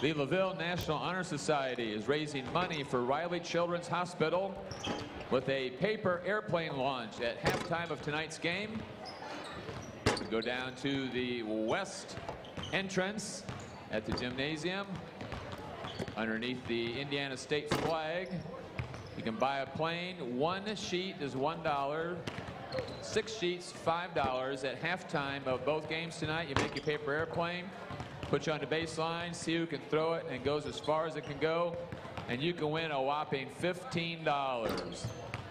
The LaVille National Honor Society is raising money for Riley Children's Hospital with a paper airplane launch at halftime of tonight's game. We go down to the west entrance at the gymnasium. Underneath the Indiana State flag, you can buy a plane. One sheet is $1. 6 sheets, $5. At halftime of both games tonight, you make your paper airplane, put you on the baseline, see who can throw it, and goes as far as it can go, and you can win a whopping $15.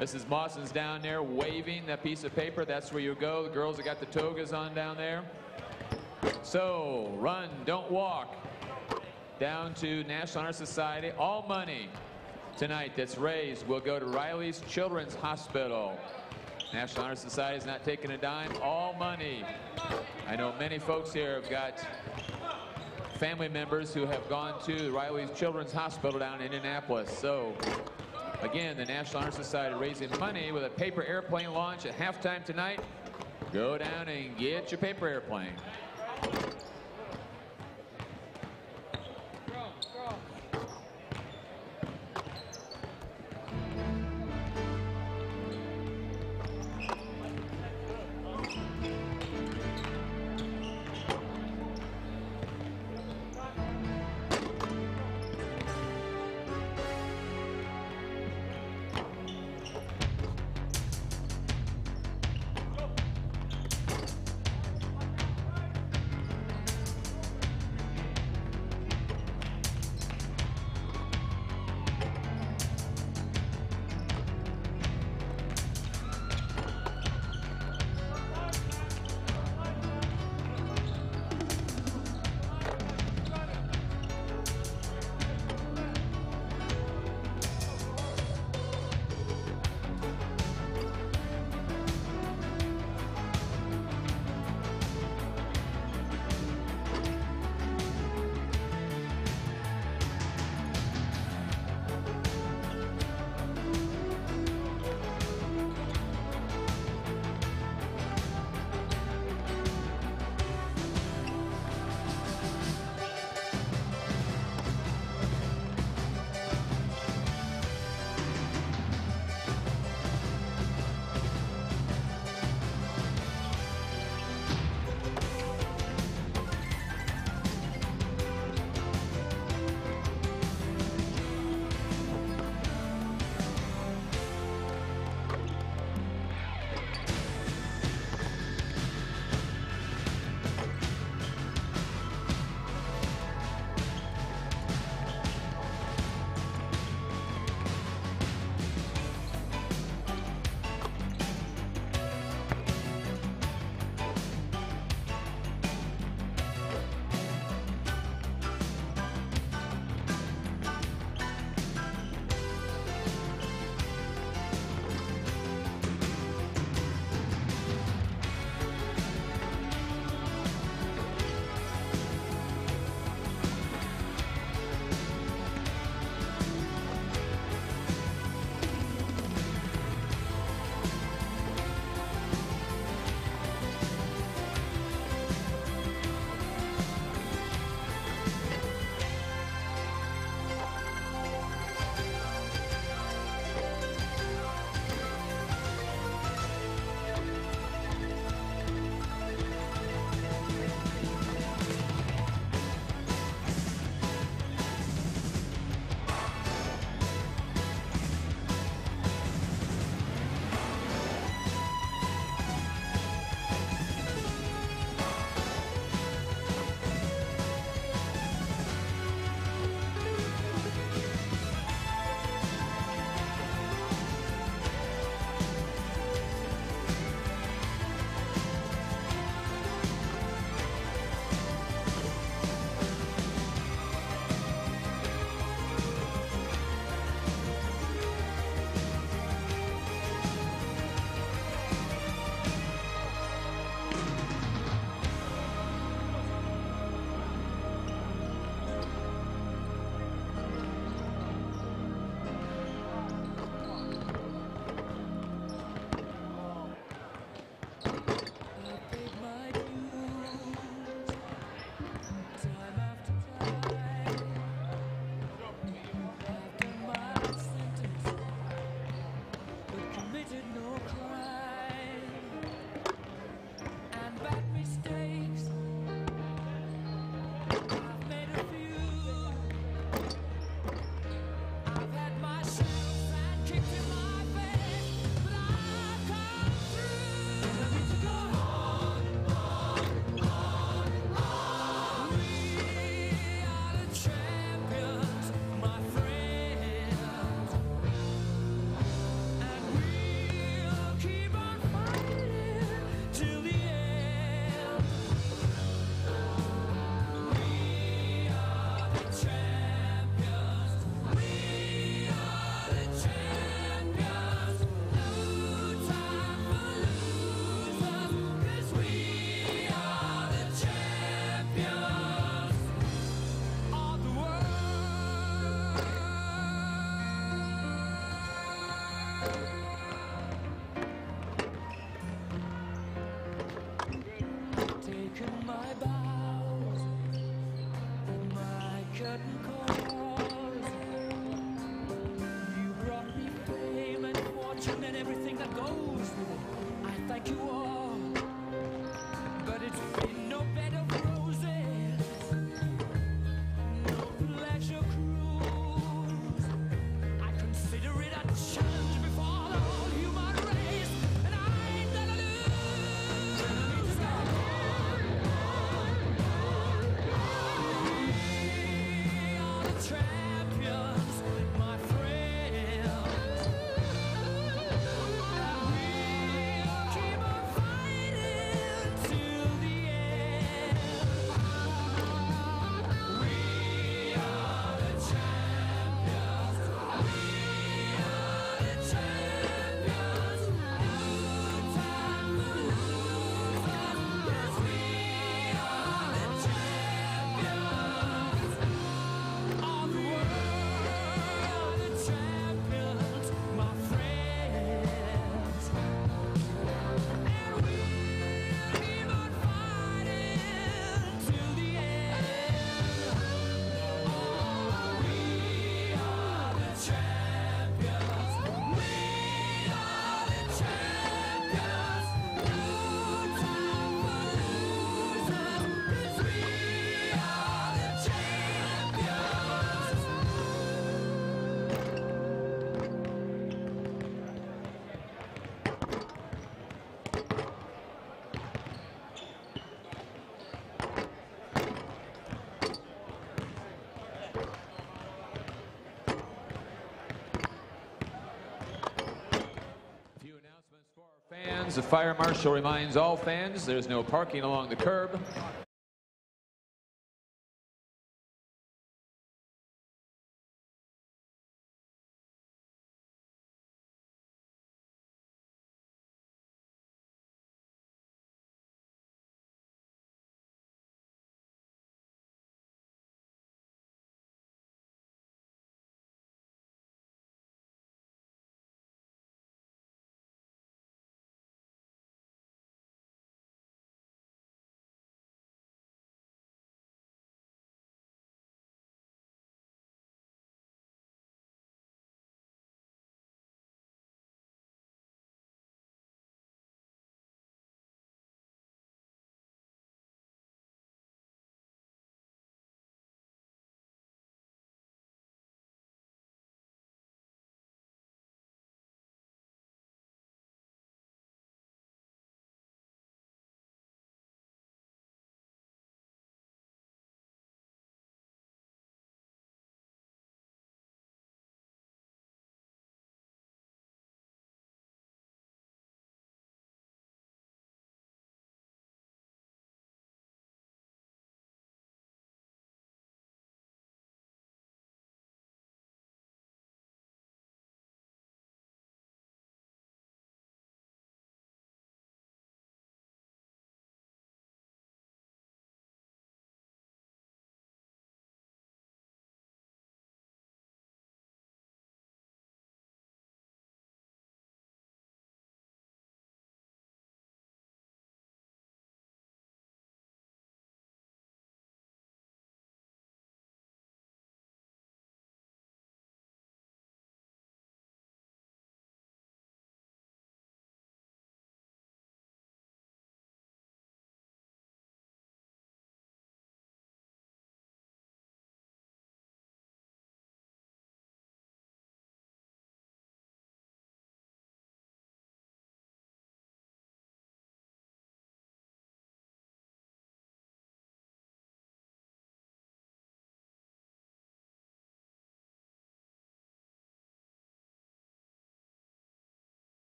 Mrs. Mawson's down there waving that piece of paper. That's where you go. The girls have got the togas on down there. So run, don't walk. Down to National Honor Society. All money tonight that's raised will go to Riley's Children's Hospital. National Honor Society is not taking a dime. All money. I know many folks here have got family members who have gone to Riley's Children's Hospital down in Indianapolis. So again, the National Honor Society raising money with a paper airplane launch at halftime tonight. Go down and get your paper airplane. Taken my bows and my curtain calls. You brought me fame and fortune and everything that goes with it. I thank you all, but it's been no bed of roses, no pleasure cruise. I consider it a challenge before the whole human race, and I ain't gonna lose. Champions, my friends, and we'll keep on fighting till the end. We are the champions. We are the champions. No time for losers, 'cause we are the champions of the world. The champions, my friends, and we'll keep on fighting till the end. Oh, we are the champions. We are the champions. No time for losers, 'cause we are the champions. A few announcements for our fans. The fire marshal reminds all fans there's no parking along the curb.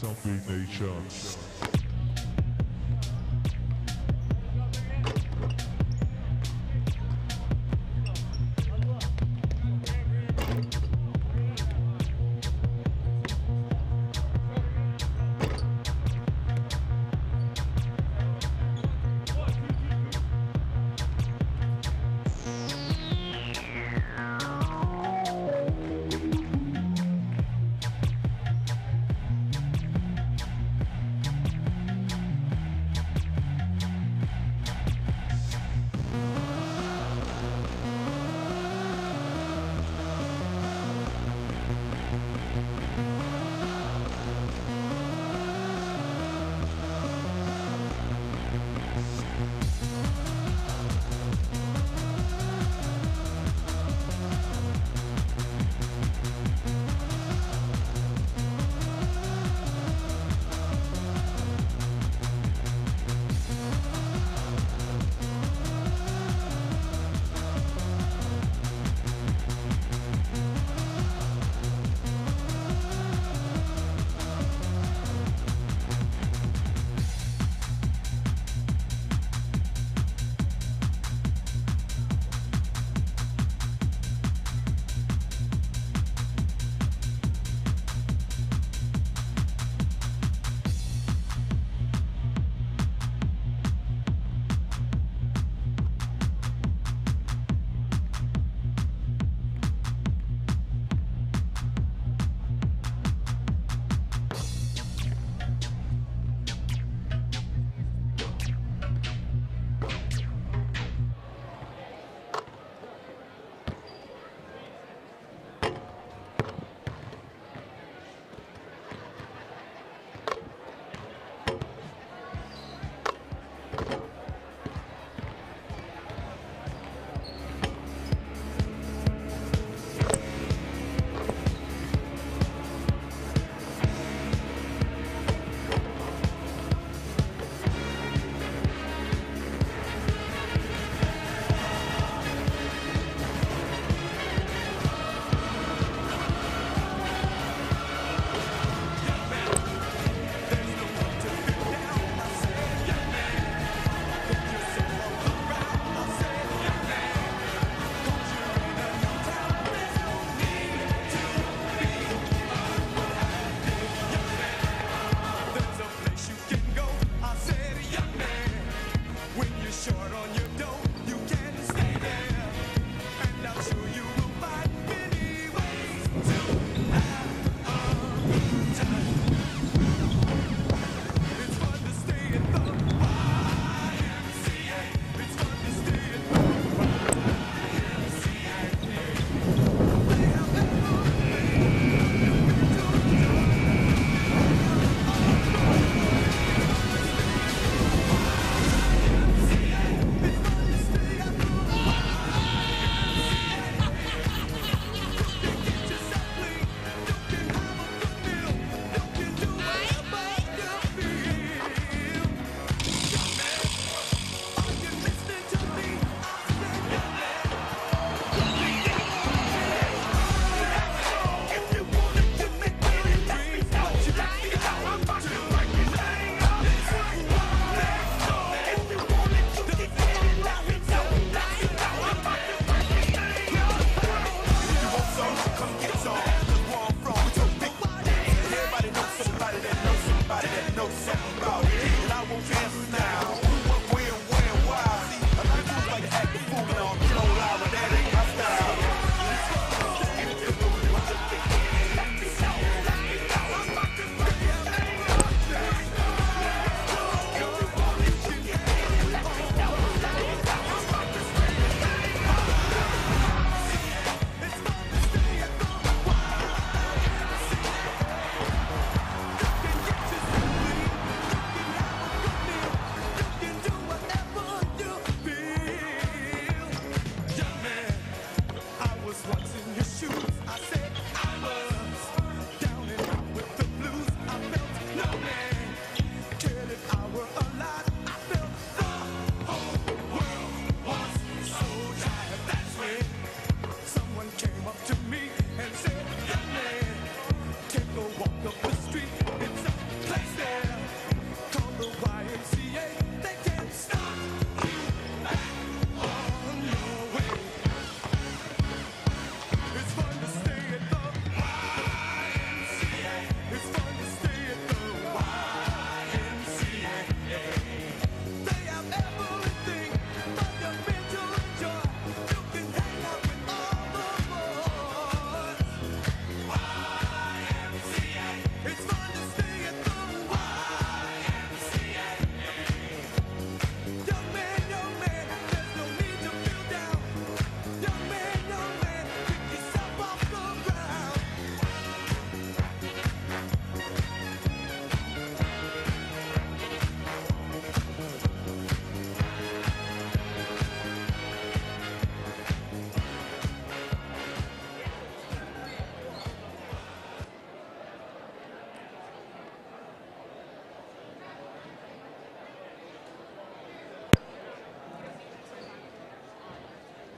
Stumpy Nations.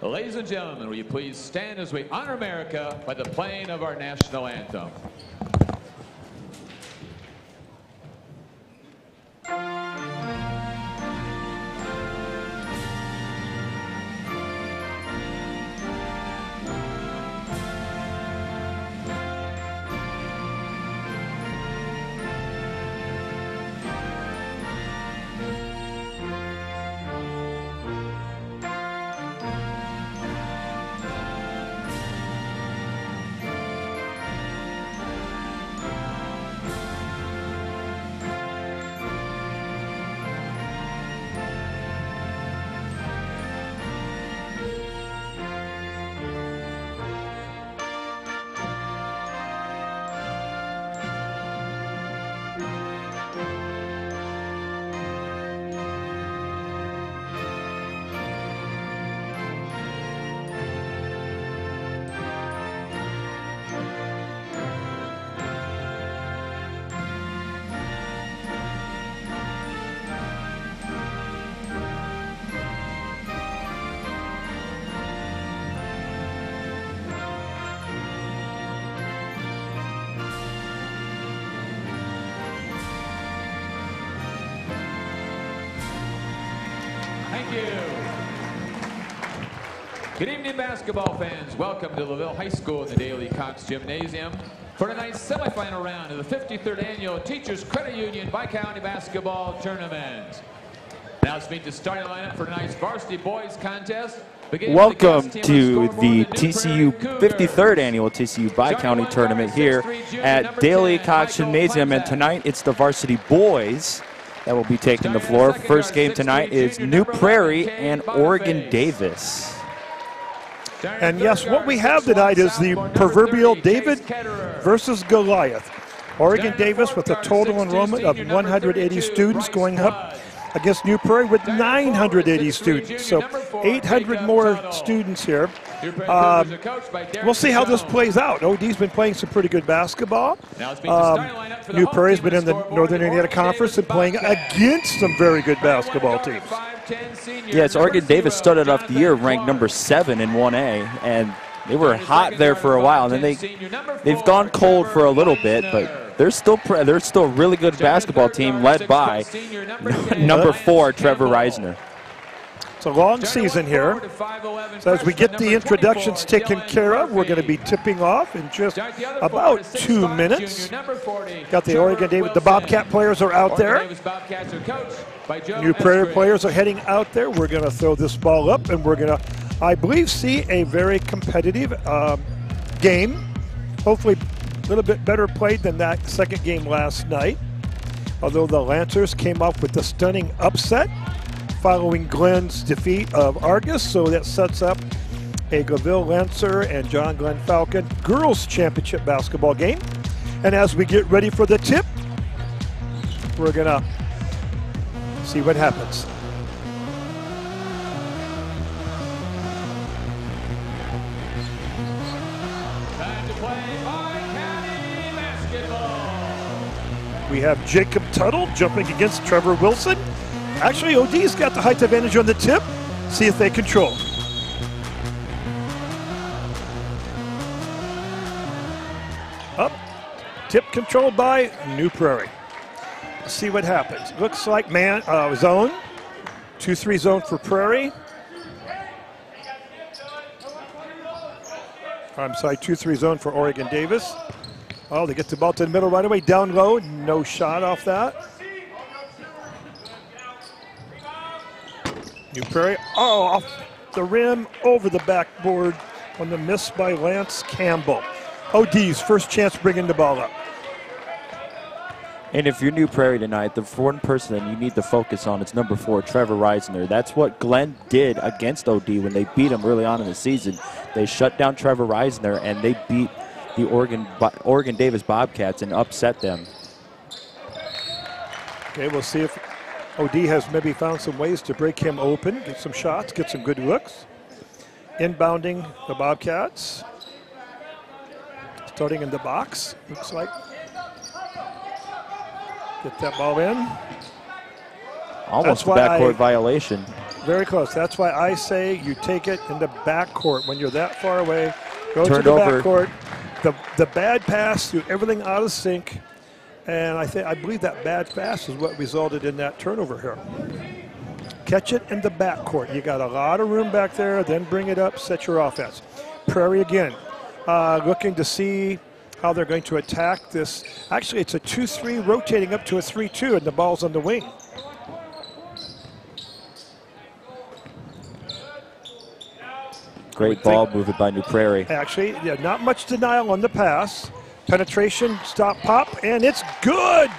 Ladies and gentlemen, will you please stand as we honor America by the playing of our national anthem. Thank you. Good evening, basketball fans. Welcome to LaVille High School in the Daley Cox Gymnasium for tonight's semifinal round of the 53rd Annual Teachers Credit Union Bi-county Basketball Tournament. Now let's meet the starting lineup for tonight's Varsity Boys Contest. Welcome to the TCU 53rd Annual TCU Bi-county Tournament here at Daley Cox Gymnasium, and tonight it's the Varsity Boys that will be taking the floor. First game tonight is New Prairie and Oregon Davis. And yes, what we have tonight is the proverbial David versus Goliath. Oregon Davis with a total enrollment of 180 students going up against New Prairie with 980 students. So 800 more students here. We'll see how this plays out. OD's been playing some pretty good basketball. New Prairie's been in the Northern Indiana Conference and playing against some very good basketball teams. Yes, Oregon Davis started off the year ranked number 7 in 1A, and they were hot there for a while. And then they've gone cold for a little bit, but they're still a really good basketball team led by number 4 Trevor Reisner. It's a long season here. So as we get the introductions taken care of, we're going to be tipping off in just about 2 minutes. Got the Oregon Davis, the Bobcat players are out there. New Prairie players are heading out there. We're going to throw this ball up, and we're going to, I believe, see a very competitive game. Hopefully a little bit better played than that second game last night. Although the Lancers came up with a stunning upset following Glenn's defeat of Argus, so that sets up a Glaville Lancer and John Glenn Falcon girls championship basketball game. And as we get ready for the tip, we're gonna see what happens. Time to play Bi-county basketball. We have Jacob Tuttle jumping against Trevor Wilson. Actually, OD's got the height advantage on the tip. See if they control. Up. Tip controlled by New Prairie. Let's see what happens. Looks like zone. 2-3 zone for Prairie. I'm sorry, 2-3 zone for Oregon Davis. Oh, they get the ball to the middle right away. Down low. No shot off that. New Prairie, off the rim, over the backboard on the miss by Lance Campbell. OD's first chance bringing the ball up. And if you're New Prairie tonight, the one person that you need to focus on is number 4, Trevor Reisner. That's what Glenn did against OD when they beat him early on in the season. They shut down Trevor Reisner, and they beat the Oregon Davis Bobcats and upset them. Okay, we'll see if OD has maybe found some ways to break him open, get some shots, get some good looks. Inbounding the Bobcats. Starting in the box, looks like. Get that ball in. Almost a backcourt violation. very close. That's why I say you take it in the backcourt. When you're that far away, go Turned to the over. backcourt. The bad pass threw everything out of sync, and I believe that bad pass is what resulted in that turnover here. Catch it in the backcourt. You got a lot of room back there, then bring it up, set your offense. Prairie again, looking to see how they're going to attack this. Actually, it's a 2-3 rotating up to a 3-2, and the ball's on the wing. Great ball movement by New Prairie. Actually, yeah, not much denial on the pass. Penetration, stop, pop, and it's good.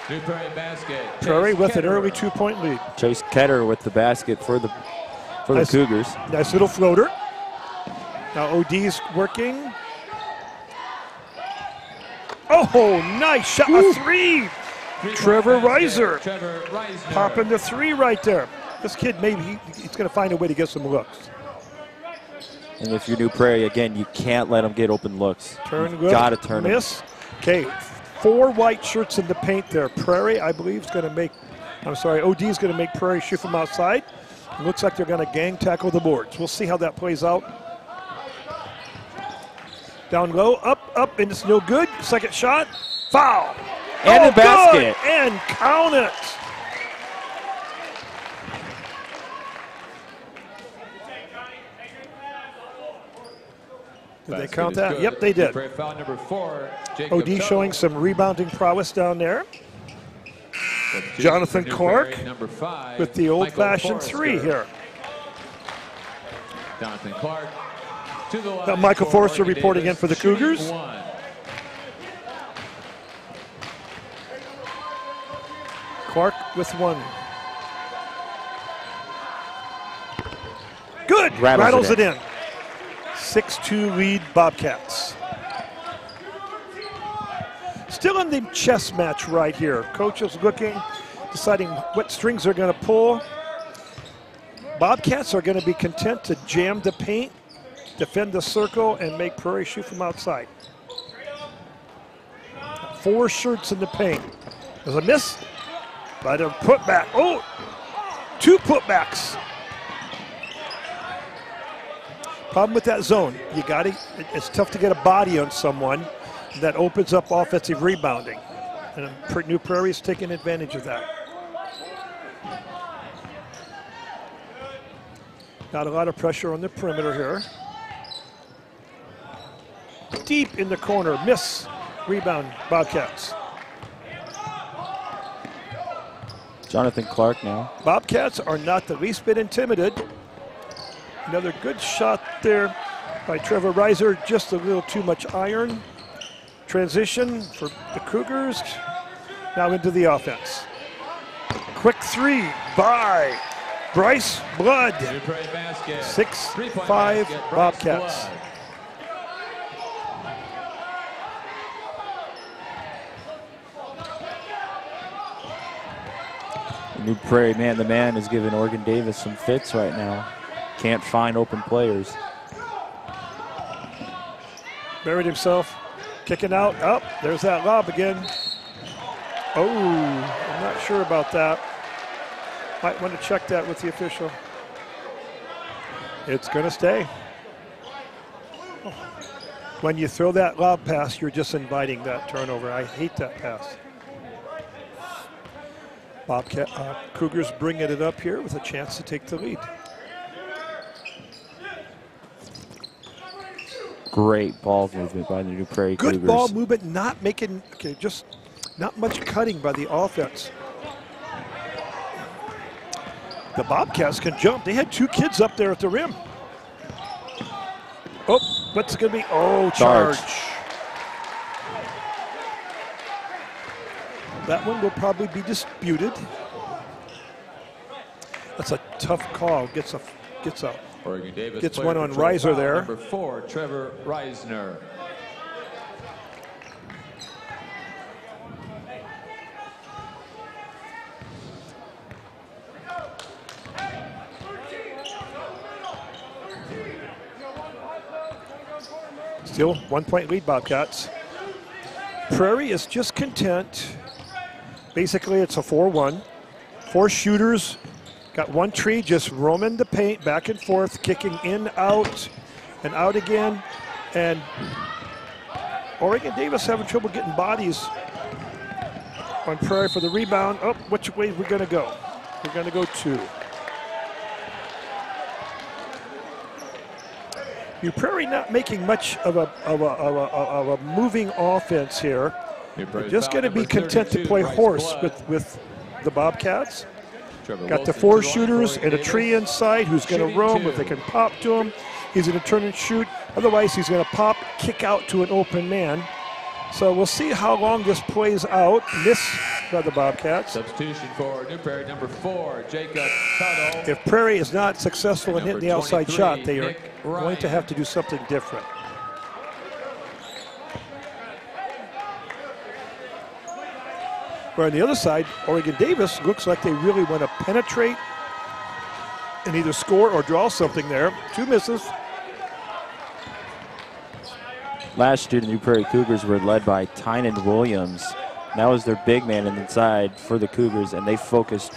New Prairie basket. Prairie with an Ketterer. early 2-point lead. Chase Ketter with the basket for the Nice. Cougars. Nice little floater. Now OD's working. Oh, nice shot, a three. Trevor Reiser Trevor Reisner. popping the three right there. This kid, maybe he's going to find a way to get some looks. And if you're New Prairie, again, you can't let them get open looks. Turn You've good. got to turn them. Miss. Okay, 4 white shirts in the paint there. Prairie, I believe, is going to make, OD is going to make Prairie shoot from outside. It looks like they're going to gang tackle the boards. We'll see how that plays out. Down low, up, and it's no good. Second shot, foul. And oh, a basket. Good. And count it. Did they Basket count is that? good. Yep, they did. Prairie foul number 4. Jacob OD Tuttle. showing some rebounding prowess down there. That's two Jonathan for New Clark Prairie, number 5, with the Michael old-fashioned Forrester. three here. Jonathan Clark to the line. Now Michael for Forrester Oregon reporting Davis, in for the shooting Cougars. 1. Clark with one. Good. Rattles it in. 6-2 lead Bobcats. Still in the chess match right here. Coach is looking, deciding what strings they're going to pull. Bobcats are going to be content to jam the paint, defend the circle, and make Prairie shoot from outside. 4 shirts in the paint. There's a miss, but a putback. Oh, 2 putbacks. Problem with that zone, it's tough to get a body on someone. That opens up offensive rebounding. And New Prairie is taking advantage of that. Not a lot of pressure on the perimeter here. Deep in the corner, miss, rebound, Bobcats. Jonathan Clark now. Bobcats are not the least bit intimidated. Another good shot there by Trevor Reiser, just a little too much iron. Transition for the Cougars, now into the offense. Quick three by Bryce Blood. New Prairie basket. 6-5 basket, Bryce Bobcats. Blood. New Prairie, man, the man is giving Oregon Davis some fits right now. Can't find open players. Buried himself, kicking out. Oh, there's that lob again. Oh, I'm not sure about that. Might want to check that with the official. It's going to stay. When you throw that lob pass, you're just inviting that turnover. I hate that pass. Bobcat Cougars bringing it up here with a chance to take the lead. Great ball movement by the New Prairie Good Cougars. ball movement, not making, just not much cutting by the offense. The Bobcats can jump. They had 2 kids up there at the rim. Oh, what's it going to be? Oh, charge. That one will probably be disputed. That's a tough call. Gets a Oregon Davis Gets player one on control Reiser foul there. Number 4, Trevor Reisner. Still 1-point lead, Bobcats. Prairie is just content. Basically, it's a 4-1. 4 shooters. Got 1 tree just roaming the paint back and forth, kicking in, out, and out again. And Oregon Davis having trouble getting bodies on Prairie for the rebound. Oh, which way are we going to go? We're going to go 2. New Prairie not making much of a moving offense here. They're just going to be content to play horse with the Bobcats. Got the 4 shooters and a tree inside who's going to roam. If they can pop to him, he's going to turn and shoot. Otherwise, he's going to pop, kick out to an open man. So we'll see how long this plays out. Miss by the Bobcats. Substitution for New Prairie, number 4, Jacob Tuttle. If Prairie is not successful in hitting the outside shot, they are going to have to do something different. Where on the other side, Oregon Davis looks like they really want to penetrate and either score or draw something there. 2 misses. Last year, the New Prairie Cougars were led by Tynan Williams. That was their big man inside for the Cougars, and they focused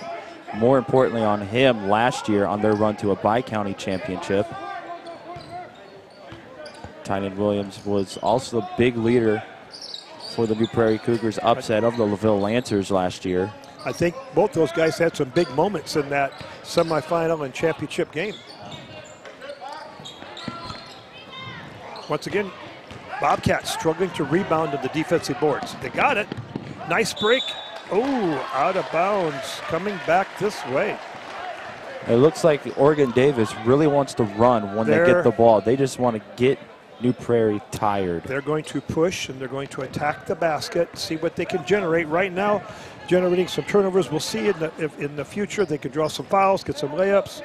more importantly on him last year on their run to a Bi-county championship. Tynan Williams was also the big leader for the New Prairie Cougars upset of the LaVille Lancers last year. I think both those guys had some big moments in that semifinal and championship game. Once again, Bobcats struggling to rebound on the defensive boards. They got it. Nice break. Oh, out of bounds. Coming back this way. It looks like Oregon Davis really wants to run when they get the ball. They just want to get New Prairie tired. They're going to push and they're going to attack the basket, see what they can generate. Right now, generating some turnovers. We'll see in the future they can draw some fouls, get some layups,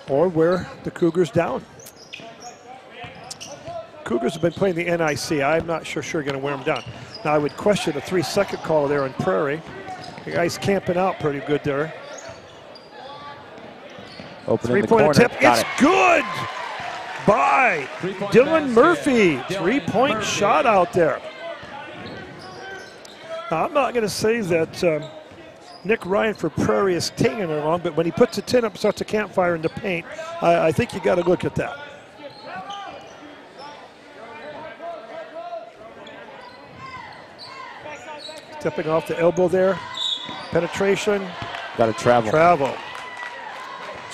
or wear the Cougars down. Cougars have been playing the NIC. I'm not sure going to wear them down. Now I would question a 3-second call there on Prairie. The guy's camping out pretty good there. Open in the corner. Tip. It's good by Dylan Murphy. 3-point shot out there. Now, I'm not going to say that Nick Ryan for Prairie is taking it along, but when he puts a 10 up, starts a campfire in the paint, I think you got to look at that. Stepping off the elbow there. Penetration. Got to travel. Travel.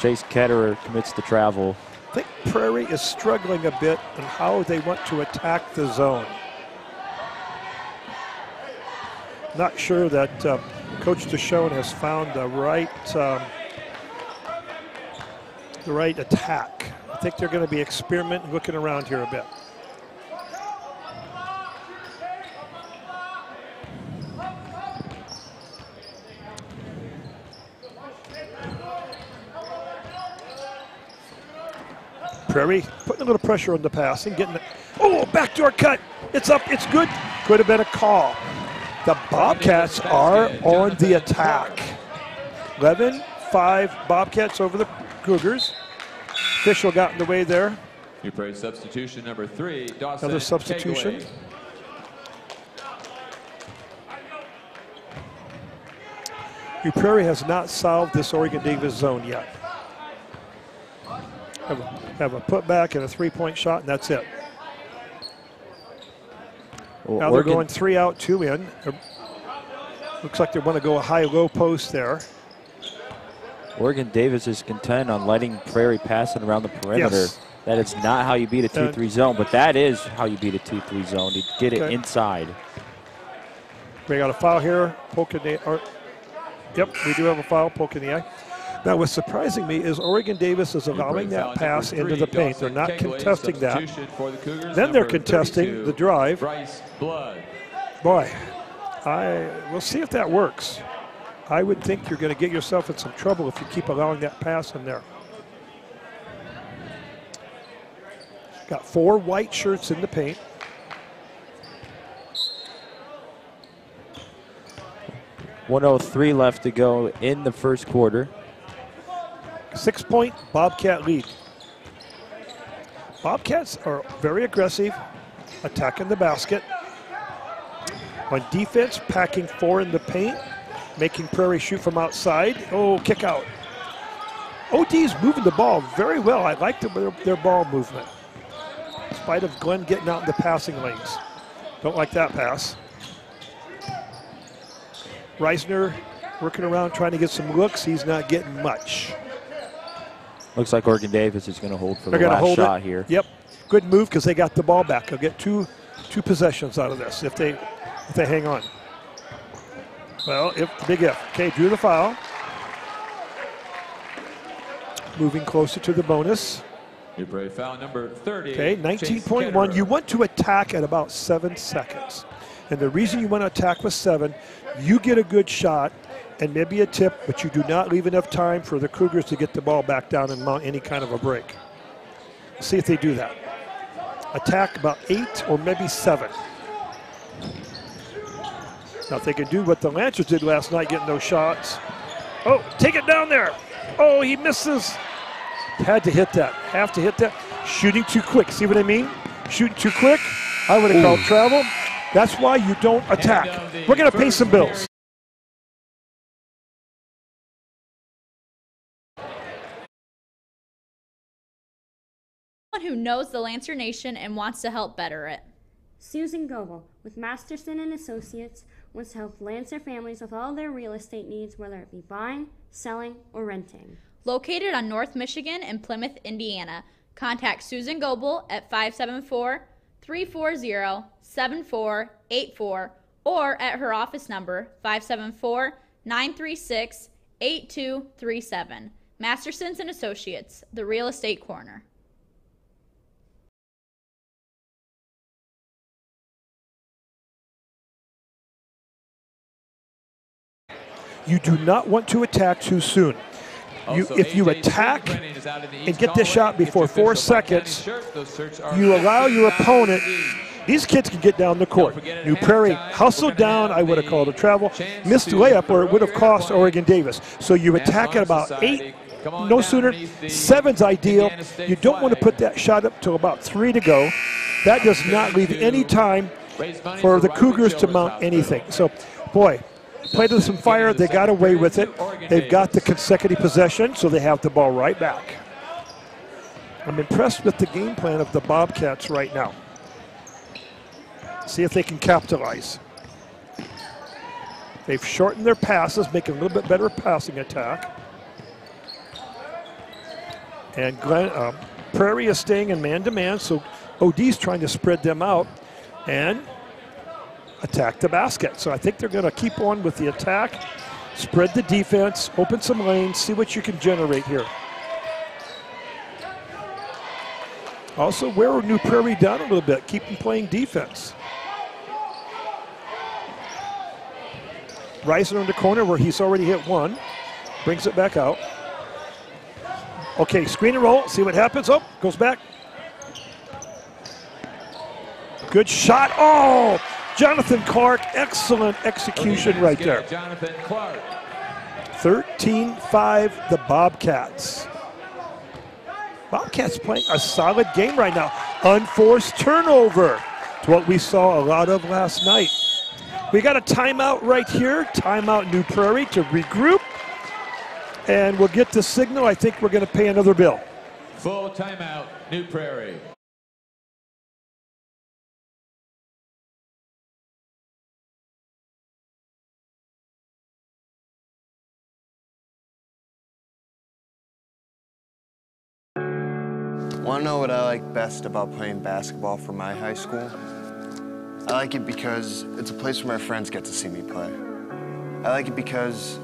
Chase Ketterer commits the travel. I think Prairie is struggling a bit in how they want to attack the zone. Not sure that Coach Deschone has found the right attack. I think they're going to be experimenting, looking around here a bit. Prairie putting a little pressure on the passing, getting it. Oh, backdoor cut. It's up, it's good. Could have been a call. The Bobcats are on the attack. 11-5 Bobcats over the Cougars. Official got in the way there. New Prairie substitution number 3, Dawson. Another substitution. New Prairie has not solved this Oregon Davis zone yet. Have a putback and a 3-point shot, and that's it. Well, now they're going 3 out, 2 in. Looks like they want to go a high-low post there. Oregon Davis is content on letting Prairie pass it around the perimeter. Yes. That is not how you beat a 2-3 zone, but that is how you beat a 2-3 zone. You get it inside. We got a foul here. Poke in the. Yep, we do have a foul. Poke in the eye. Now, what's surprising me is Oregon Davis is allowing that pass into the paint. They're not contesting that. Then they're contesting the drive. Boy, we'll see if that works. I would think you're going to get yourself in some trouble if you keep allowing that pass in there. Got 4 white shirts in the paint. .103 left to go in the first quarter. 6-point Bobcat lead. Bobcats are very aggressive, attacking the basket. On defense, packing 4 in the paint, making Prairie shoot from outside. Oh, kick out. OD's moving the ball very well. I like their ball movement. In spite of Glenn getting out in the passing lanes. Don't like that pass. Reisner working around trying to get some looks. He's not getting much. Looks like Oregon Davis is going to hold for the last shot here. Yep. Good move because they got the ball back. They'll get two possessions out of this if they hang on. Well, big if. Okay, drew the foul. Moving closer to the bonus. New Prairie foul number 30. Okay, 19.1. You want to attack at about 7 seconds. And the reason you want to attack with 7, you get a good shot and maybe a tip, but you do not leave enough time for the Cougars to get the ball back down and mount any kind of a break. Let's see if they do that. Attack about 8 or maybe 7. Now if they can do what the Lancers did last night, getting those shots. Oh, take it down there. Oh, he misses. Had to hit that. Have to hit that. Shooting too quick. See what I mean? Shooting too quick. I would have called travel. That's why you don't attack. We're going to pay some bills. Who knows the Lancer Nation and wants to help better it. Susan Goebel with Masterson and Associates wants to help Lancer families with all their real estate needs, whether it be buying, selling, or renting. Located on North Michigan and Plymouth, Indiana, contact Susan Goebel at 574-340-7484 or at her office number 574-936-8237. Mastersons and Associates, the Real Estate Corner. You do not want to attack too soon. If you attack and get this shot before 4 seconds, you allow your opponent, these kids can get down the court. New Prairie hustled down, I would have called a travel, missed a layup or it would have cost Oregon Davis. So you attack at about 8, no sooner, 7's ideal. You don't want to put that shot up till about 3 to go. That does not leave any time for the Cougars to mount anything. So, boy, played with some fire. They got away with it. They've got the consecutive possession, so they have the ball right back. I'm impressed with the game plan of the Bobcats right now. See if they can capitalize. They've shortened their passes, making a little bit better passing attack. And Prairie is staying in man-to-man, so OD's trying to spread them out and attack the basket. So I think they're going to keep on with the attack, spread the defense, open some lanes, see what you can generate here. Also, wear New Prairie down a little bit, keep them playing defense. Reisner in the corner where he's already hit 1, brings it back out. Okay, screen and roll, see what happens. Oh, goes back. Good shot. Oh! Jonathan Clark, excellent execution right there. Jonathan Clark. 13-5, the Bobcats. Bobcats playing a solid game right now. Unforced turnover. It's what we saw a lot of last night. We got a timeout right here. Timeout New Prairie to regroup. And we'll get the signal. I think we're going to pay another bill. Full timeout, New Prairie. Want to know what I like best about playing basketball for my high school? I like it because it's a place where my friends get to see me play. I like it because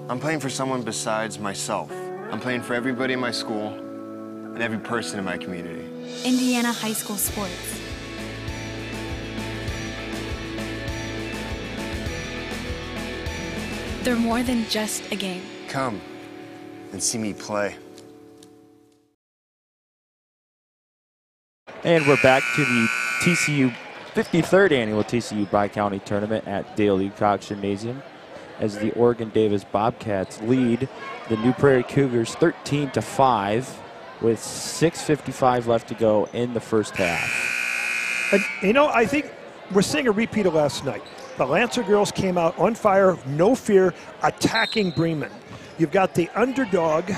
I'm playing for someone besides myself. I'm playing for everybody in my school and every person in my community. Indiana high school sports. They're more than just a game. Come and see me play. And we're back to the TCU 53rd Annual TCU Bi-county Tournament at Dale E. Cox Gymnasium as the Oregon Davis Bobcats lead the New Prairie Cougars 13-5 with 6:55 left to go in the first half. And, you know, I think we're seeing a repeat of last night. The Lancer girls came out on fire, no fear, attacking Bremen. You've got the underdog,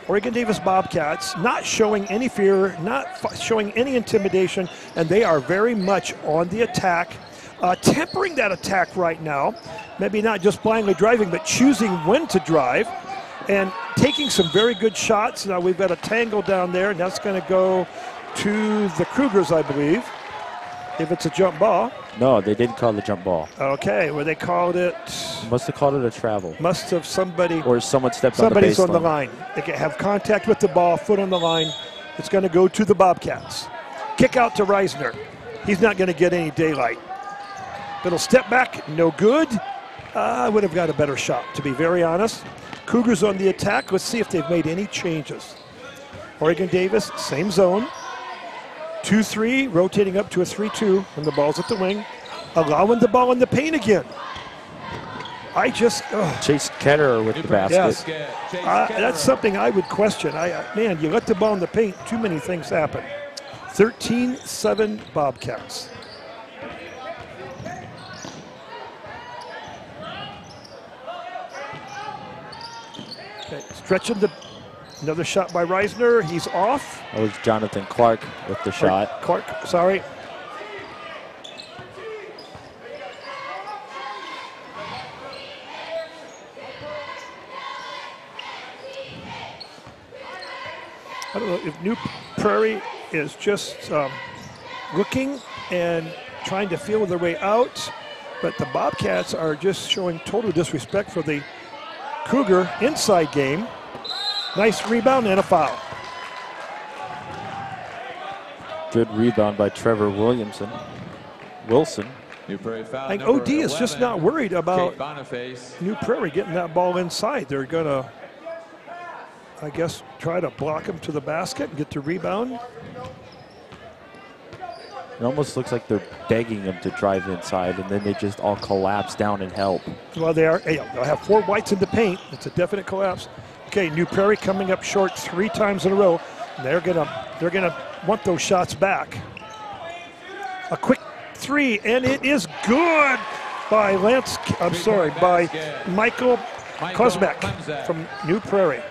Oregon Davis Bobcats, not showing any fear, not showing any intimidation, and they are very much on the attack. Tempering that attack right now, maybe not just blindly driving, but choosing when to drive and taking some very good shots. Now we've got a tangle down there, and that's going to go to the Cougars, I believe, if it's a jump ball. No, they didn't call the jump ball. Okay, well, they called it. Must have called it a travel. Must have somebody. Or someone stepped on the baseline. Somebody's on the line. They can have contact with the ball, foot on the line. It's going to go to the Bobcats. Kick out to Reisner. He's not going to get any daylight. Little step back, no good. I would have got a better shot, to be very honest. Cougars on the attack. Let's see if they've made any changes. Oregon Davis, same zone. 2-3, rotating up to a 3-2 when the ball's at the wing. Allowing the ball in the paint again. Chase Ketterer with the basket. Yes. That's something I would question. Man, you let the ball in the paint, too many things happen. 13-7 Bobcats. Okay, stretching another shot by Reisner. He's off. That was Jonathan Clark with the shot. Clark, sorry. I don't know if New Prairie is just looking and trying to feel their way out, but the Bobcats are just showing total disrespect for the Cougar inside game. Nice rebound and a foul. Good rebound by Trevor Wilson. New Prairie foul. I think OD is just not worried about Boniface. New Prairie getting that ball inside. They're going to, I guess, try to block him to the basket and get the rebound. It almost looks like they're begging him to drive inside, and then they just all collapse down and help. Well, they'll have 4 whites in the paint. It's a definite collapse. Okay, New Prairie coming up short 3 times in a row. They're gonna want those shots back. A quick 3, and it is good by by Michael Kozmek from New Prairie.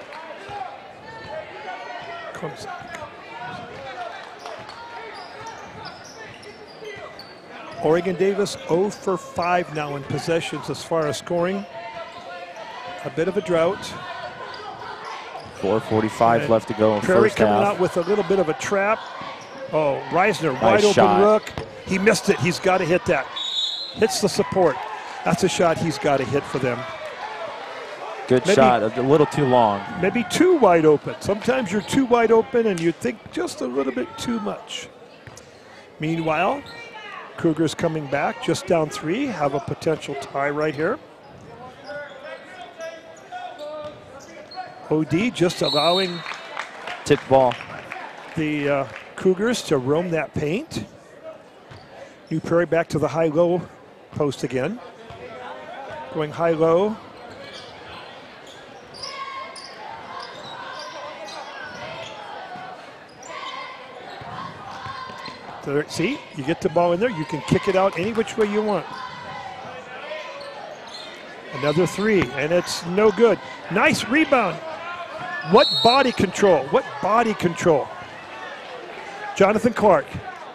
Oregon Davis 0 for 5 now in possessions as far as scoring. A bit of a drought. 4:45 left to go in Prairie first coming half. out with a little bit of a trap. Oh, Reisner, Nice wide open shot. look. He missed it. He's got to hit that. Hits the support. That's a shot he's got to hit for them. Good shot, a little too long. Maybe too wide open. Sometimes you're too wide open and you think just a little bit too much. Meanwhile, Cougars coming back, just down 3, have a potential tie right here. OD just allowing tip ball. The Cougars to roam that paint. New Prairie back to the high-low post again. Going high-low. See, you get the ball in there, you can kick it out any which way you want. Another 3, and it's no good. Nice rebound. What body control, what body control. Jonathan Clark,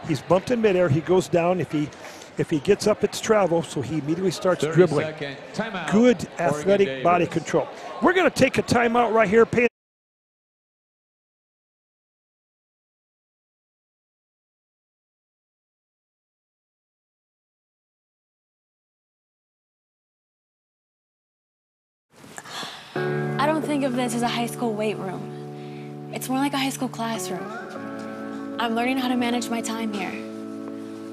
he's bumped in midair, he goes down. If he gets up, it's travel, so he immediately starts dribbling. Good athletic body control. We're going to take a timeout right here. I don't think of this as a high school weight room. It's more like a high school classroom. I'm learning how to manage my time here.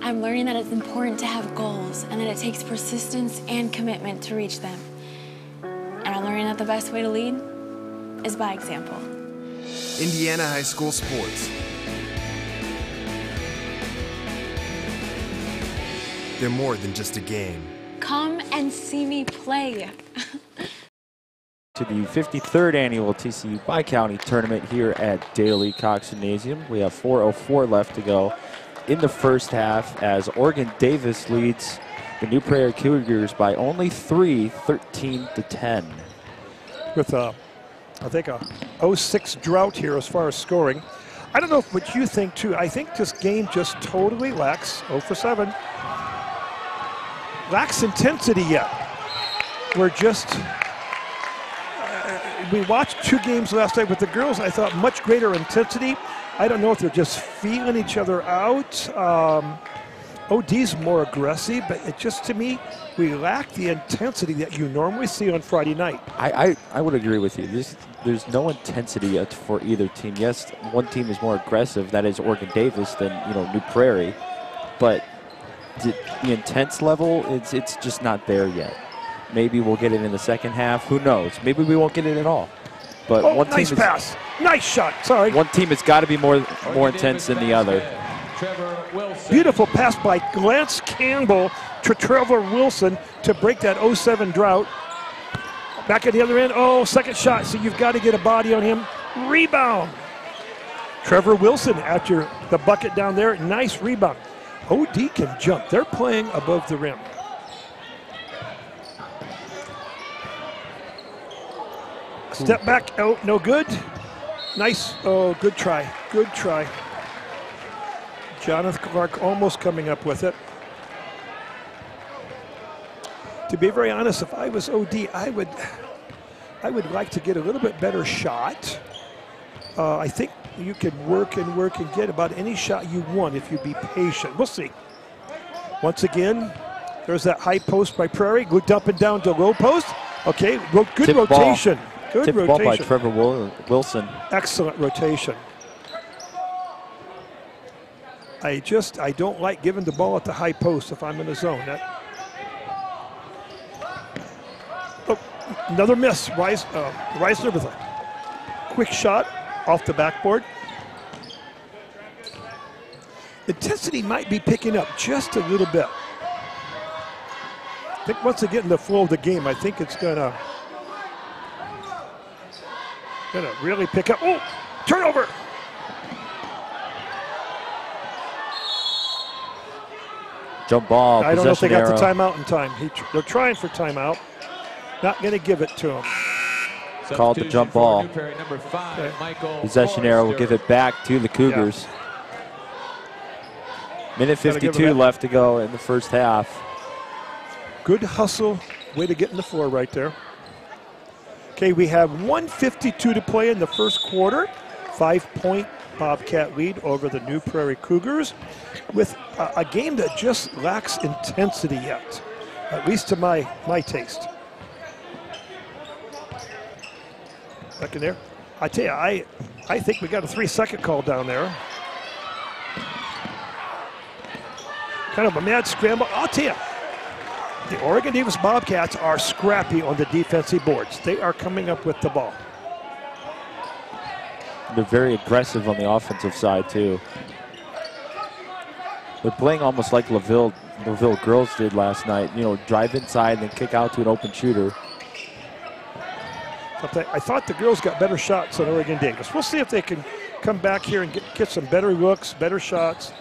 I'm learning that it's important to have goals and that it takes persistence and commitment to reach them. And I'm learning that the best way to lead is by example. Indiana high school sports. They're more than just a game. Come and see me play. To the 53rd Annual TCU Bi-county Tournament here at Daly Cox Gymnasium. We have 4:04 left to go in the first half as Oregon Davis leads the New Prairie Cougars by only 3, 13-10. With I think a 0-6 drought here as far as scoring. I don't know what you think too. I think this game just totally lacks 0 for 7. Lacks intensity yet. We're just we watched 2 games last night with the girls. I thought much greater intensity. I don't know if they're just feeling each other out. OD's more aggressive, but it just, to me, we lack the intensity that you normally see on Friday night. I would agree with you. There's no intensity for either team. Yes, one team is more aggressive, that is Oregon Davis, than New Prairie, but the intense level, it's just not there yet. Maybe we'll get it in the second half. Who knows? Maybe we won't get it at all. But one nice team pass. Nice shot. Sorry. One team has got to be more intense than the other. Beautiful pass by Lance Campbell to Trevor Wilson to break that 0-7 drought. Back at the other end. Oh, second shot. So you've got to get a body on him. Rebound. Trevor Wilson after the bucket down there. Nice rebound. OD can jump. They're playing above the rim. Step back. Oh, no good. Nice. Oh, good try. Good try. Jonathan Clark almost coming up with it. To be very honest, if I was OD, I would like to get a little bit better shot. I think you can work and get about any shot you want if you be patient. We'll see. Once again, there's that high post by Prairie. Looked up and down to low post. Okay, good Tip rotation. Ball. Good Tip rotation. Ball by Trevor Wilson. Excellent rotation. I don't like giving the ball at the high post if I'm in the zone. Another miss. Reisner with a quick shot off the backboard. Intensity might be picking up just a little bit. I think once they get in the flow of the game, I think it's gonna really pick up. Oh, turnover. Jump ball. I don't know if they got arrow. the timeout in time. They're trying for timeout. Not going to give it to him. Called the jump ball. Possession arrow will give it back to the Cougars. Yeah. Minute 52 left to go in the first half. Good hustle. Way to get in the floor right there. Okay, we have 1:52 to play in the first quarter. 5-point Bobcat lead over the New Prairie Cougars with a game that just lacks intensity yet, at least to my taste. Back in there. I tell you, I think we got a 3-second call down there. Kind of a mad scramble. I'll tell you, the Oregon Davis Bobcats are scrappy on the defensive boards. They are coming up with the ball. They're very aggressive on the offensive side, too. They're playing almost like LaVille girls did last night. Drive inside and then kick out to an open shooter. I thought the girls got better shots than Oregon Davis. We'll see if they can come back here and get some better looks, better shots.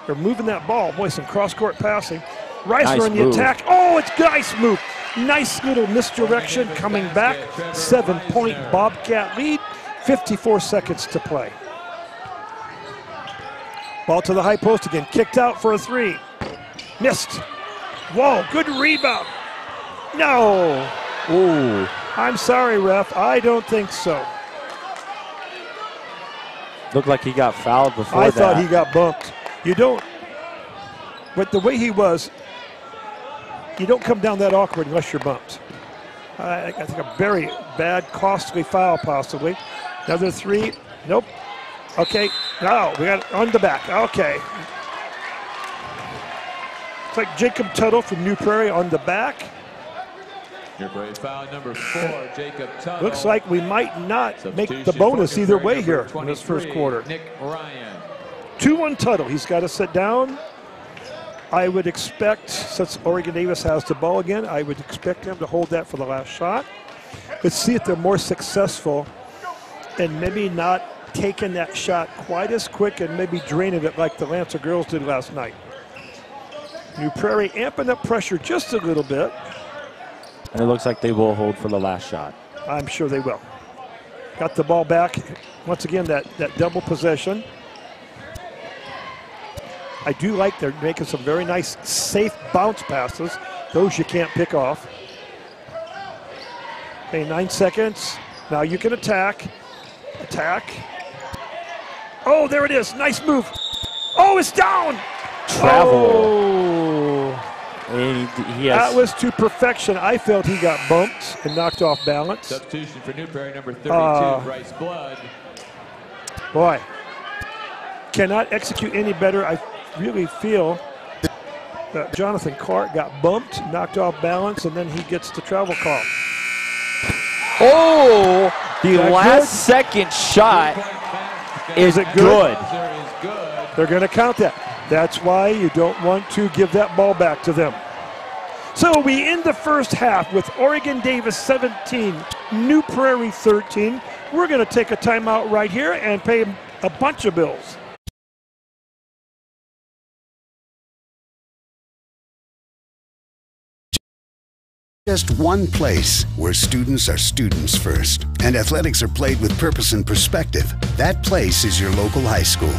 They're moving that ball. Boy, some cross-court passing. Reisner in the attack. Oh, it's nice move. Nice little misdirection coming back. 7-point Bobcat lead. 54 seconds to play. Ball to the high post again. Kicked out for a 3. Missed. Whoa, good rebound. No. Ooh. I'm sorry, ref. I don't think so. Looked like he got fouled before I that. thought he got bumped. You don't, but the way he was, you don't come down that awkward unless you're bumped. I think a very bad, costly foul possibly. Another 3. Nope. Okay. No, we got it on the back. Okay. It's like Jacob Tuttle from New Prairie on the back. New Prairie foul number 4, Jacob Tuttle. Looks like we might not make the bonus either way here in this first quarter. Nick Ryan. 2-1 Tuttle. He's got to sit down. I would expect, since Oregon Davis has the ball again, I would expect him to hold that for the last shot. Let's see if they're more successful and maybe not taking that shot quite as quick and maybe draining it like the Lancer girls did last night. New Prairie amping up pressure just a little bit. And it looks like they will hold for the last shot. I'm sure they will. Got the ball back. Once again, that double possession. I do like they're making some very nice, safe bounce passes. Those you can't pick off. Okay, 9 seconds. Now you can attack. Attack. Oh, there it is. Nice move. Oh, it's down. Travel. Oh. That was to perfection. I felt he got bumped and knocked off balance. Substitution for New Prairie, number 32, Bryce Blood. Boy, cannot execute any better. I really feel that Jonathan Clark got bumped, knocked off balance, and then he gets the travel call. Oh, the last second shot is it good. They're going to count that. That's why you don't want to give that ball back to them. So we end the first half with Oregon Davis 17, New Prairie 13. We're going to take a timeout right here and pay a bunch of bills. Just one place where students are students first and athletics are played with purpose and perspective. That place is your local high school.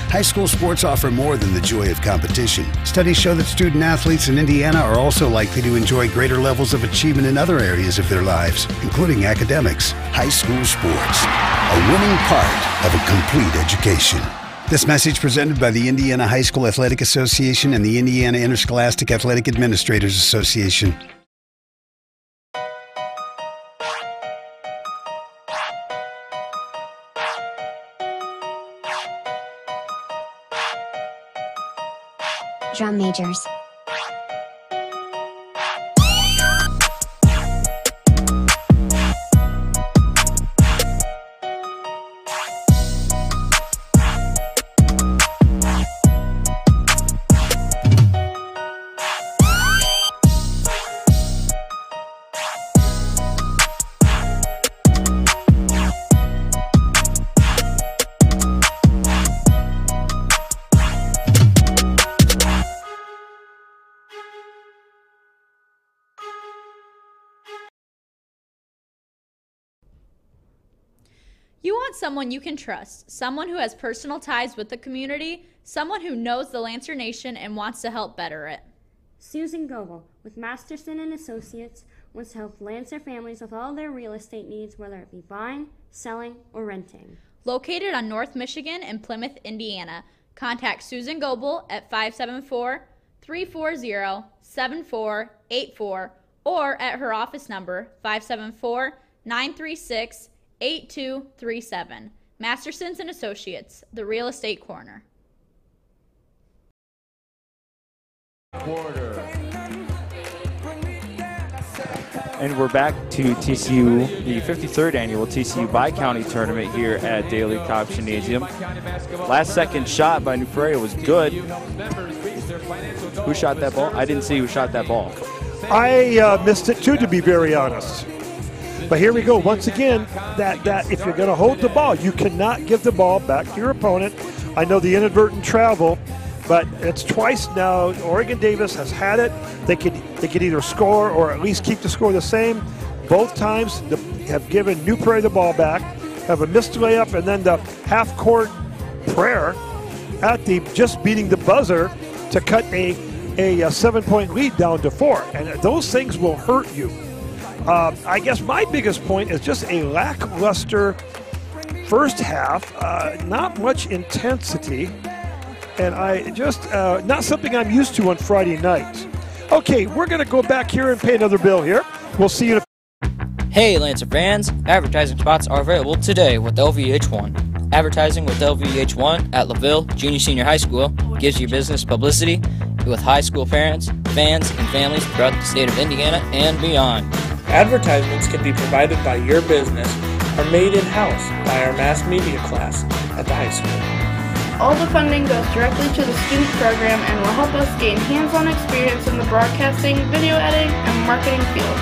High school sports offer more than the joy of competition. Studies show that student athletes in Indiana are also likely to enjoy greater levels of achievement in other areas of their lives, including academics. High school sports, a winning part of a complete education. This message presented by the Indiana High School Athletic Association and the Indiana Interscholastic Athletic Administrators Association. Drum majors. You want someone you can trust, someone who has personal ties with the community, someone who knows the Lancer Nation and wants to help better it. Susan Goebel with Masterson and Associates wants to help Lancer families with all their real estate needs, whether it be buying, selling, or renting. Located on North Michigan and Plymouth, Indiana, contact Susan Goebel at 574-340-7484 or at her office number 574-936-8237. Mastersons and Associates, the Real Estate Corner. And we're back to TCU, the 53rd Annual TCU Bi-county Tournament here at Daily Cobb Gymnasium. Last second shot by New Prairie was good. Who shot that ball? I didn't see who shot that ball. I missed it too, to be very honest. But here we go. Once again, that if you're going to hold the ball, you cannot give the ball back to your opponent. I know the inadvertent travel, but it's twice now. Oregon Davis has had it. They could either score or at least keep the score the same. Both times have given New Prairie the ball back, have a missed layup, and then the half-court prayer at the just beating the buzzer to cut a 7-point lead down to 4. And those things will hurt you. I guess my biggest point is just a lackluster first half, not much intensity, and I just not something I'm used to on Friday nights. Okay, we're going to go back here and pay another bill here. We'll see you. Hey Lancer fans, advertising spots are available today with LVH1. Advertising with LVH1 at LaVille Junior Senior High School gives your business publicity with high school parents, fans, and families throughout the state of Indiana and beyond. Advertisements can be provided by your business or made in-house by our mass media class at the high school. All the funding goes directly to the student program and will help us gain hands-on experience in the broadcasting, video editing, and marketing fields.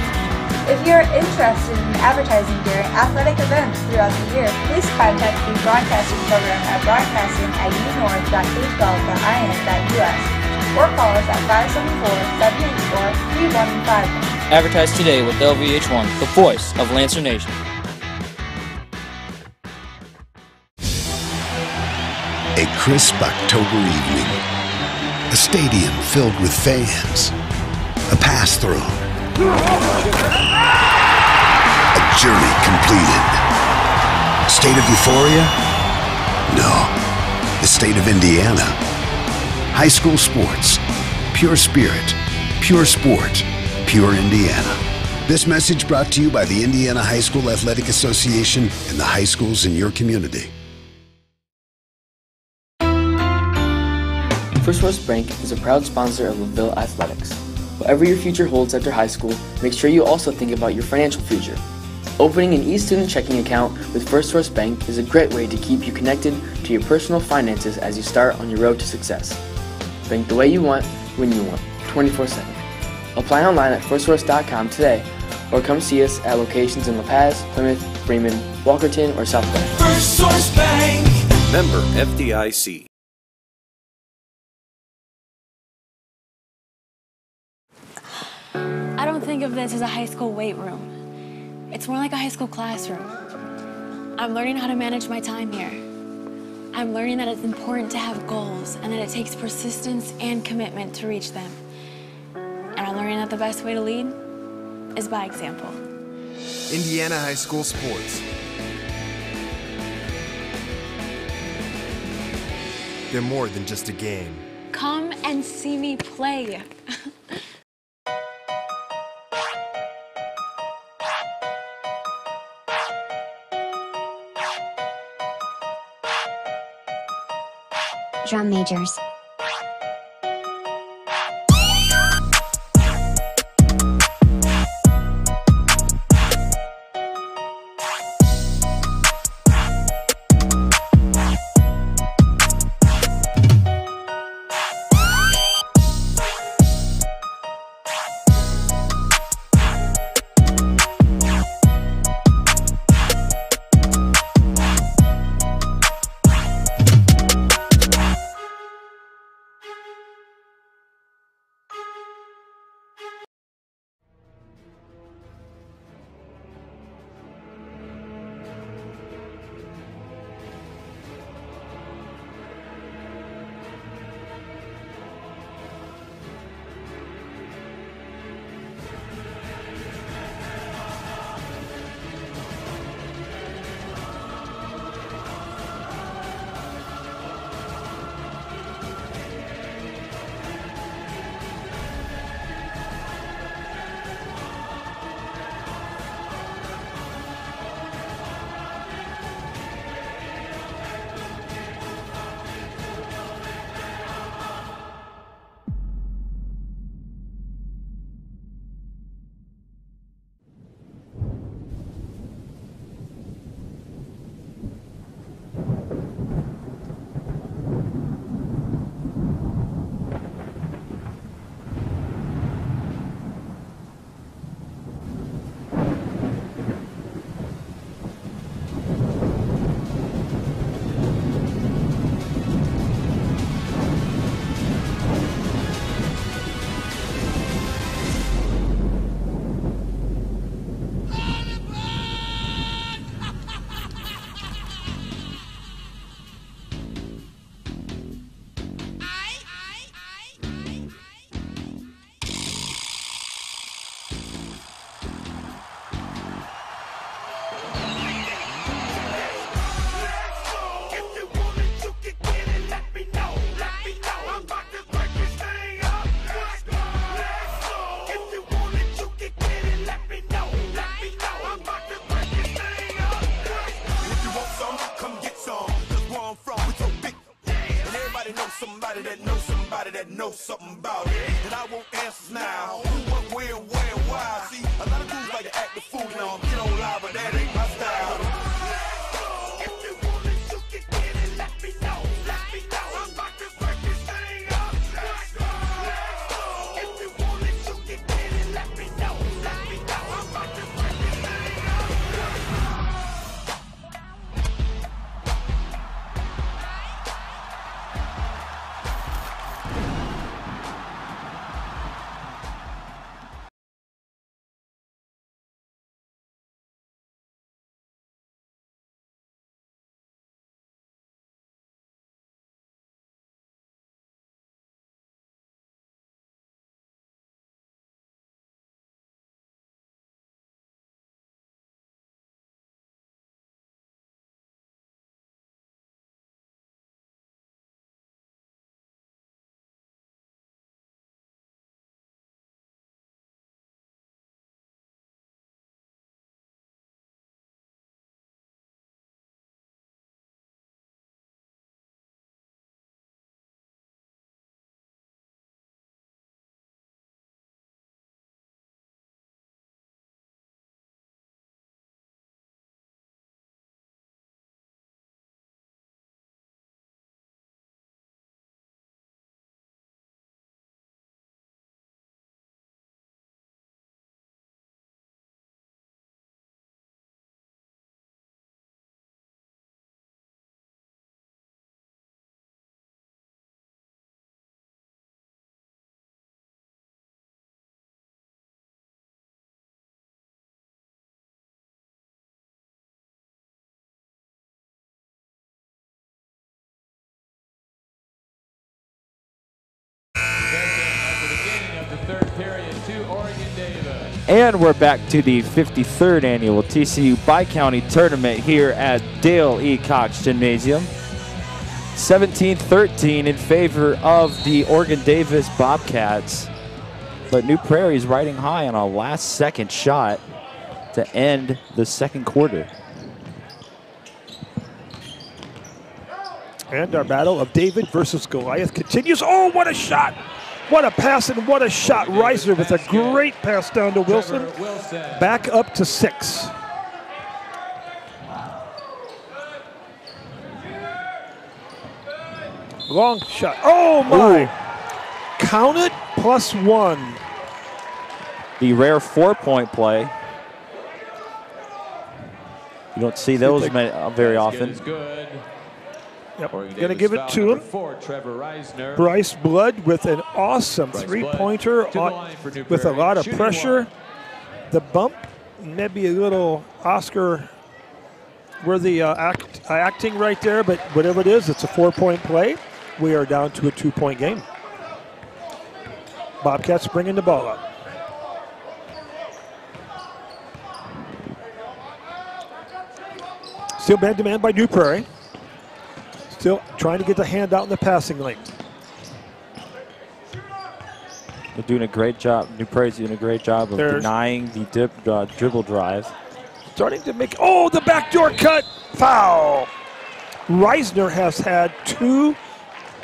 If you are interested in advertising during athletic events throughout the year, please contact the broadcasting program at broadcasting@unnorth.kgolf.in.us or call us at 574-784-3151. Advertise today with LVH1, the voice of Lancer Nation. A crisp October evening. A stadium filled with fans. A pass throw. A journey completed. State of euphoria? No. The state of Indiana. High school sports. Pure spirit. Pure sport. Pure Indiana. This message brought to you by the Indiana High School Athletic Association and the high schools in your community. First West Bank is a proud sponsor of LaVille Athletics. Whatever your future holds after high school, make sure you also think about your financial future. Opening an e-student checking account with First West Bank is a great way to keep you connected to your personal finances as you start on your road to success. Bank the way you want, when you want, 24/7. Apply online at firstwest.com today, or come see us at locations in La Paz, Plymouth, Bremen, Walkerton, or South Bend. First Source Bank. Member FDIC. I don't think of this as a high school weight room. It's more like a high school classroom. I'm learning how to manage my time here. I'm learning that it's important to have goals and that it takes persistence and commitment to reach them. And I'm learning that the best way to lead is by example. Indiana High School Sports. They're more than just a game. Come and see me play. Drum majors. Something about it, and I want answers now. Who, what, where, why? See, a lot of dudes like to act the fool now. Get on live, but that ain't my style. If you want it, you can get it. Let me know. I'm about to break this thing up. If you want it, you can get it. Let me know. I'm about to third period to Oregon Davis. And we're back to the 53rd Annual TCU Bi-county Tournament here at Dale E. Cox Gymnasium. 17-13 in favor of the Oregon Davis Bobcats. But New Prairie is riding high on a last-second shot to end the second quarter. And our battle of David versus Goliath continues. Oh, what a shot! What a pass and what a shot. Reisner with a great pass down to Wilson. Back up to 6. Long shot. Oh, my. Ooh. Count it, +1. The rare 4-point play. You don't see those very often. Good. Yep, going to give it to him. Bryce Blood with an awesome three-pointer with a lot of pressure. The bump, maybe a little Oscar-worthy acting right there, but whatever it is, it's a 4-point play. We are down to a 2-point game. Bobcats bringing the ball up. Still man-to-man by New Prairie. Still trying to get the hand out in the passing lane. They're doing a great job. New Prairie's doing a great job of denying the dribble drive. Starting to make, oh, the backdoor cut, foul. Reisner has had 2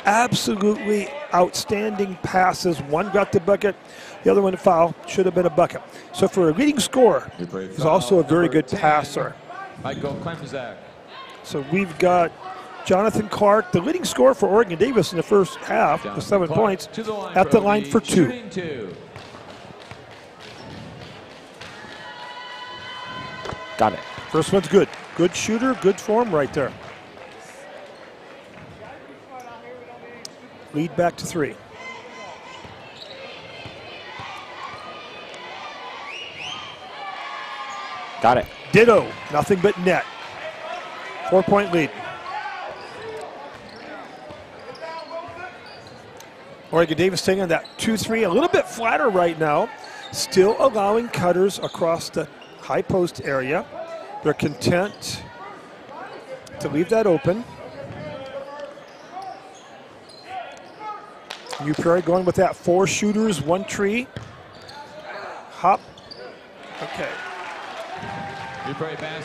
absolutely outstanding passes. One got the bucket, the other one a foul. Should have been a bucket. So for a leading scorer, he's also a very good passer. Michael Klemzak. So we've got Jonathan Clark, the leading scorer for Oregon Davis in the first half, with 7 points, at the line for 2. Got it. First one's good. Good shooter, good form right there. Lead back to 3. Got it. Ditto, nothing but net. 4-point lead. Oregon Davis taking that 2-3, a little bit flatter right now. Still allowing cutters across the high post area. They're content to leave that open. New Prairie going with that 4 shooters, 1 tree. Hop. Okay.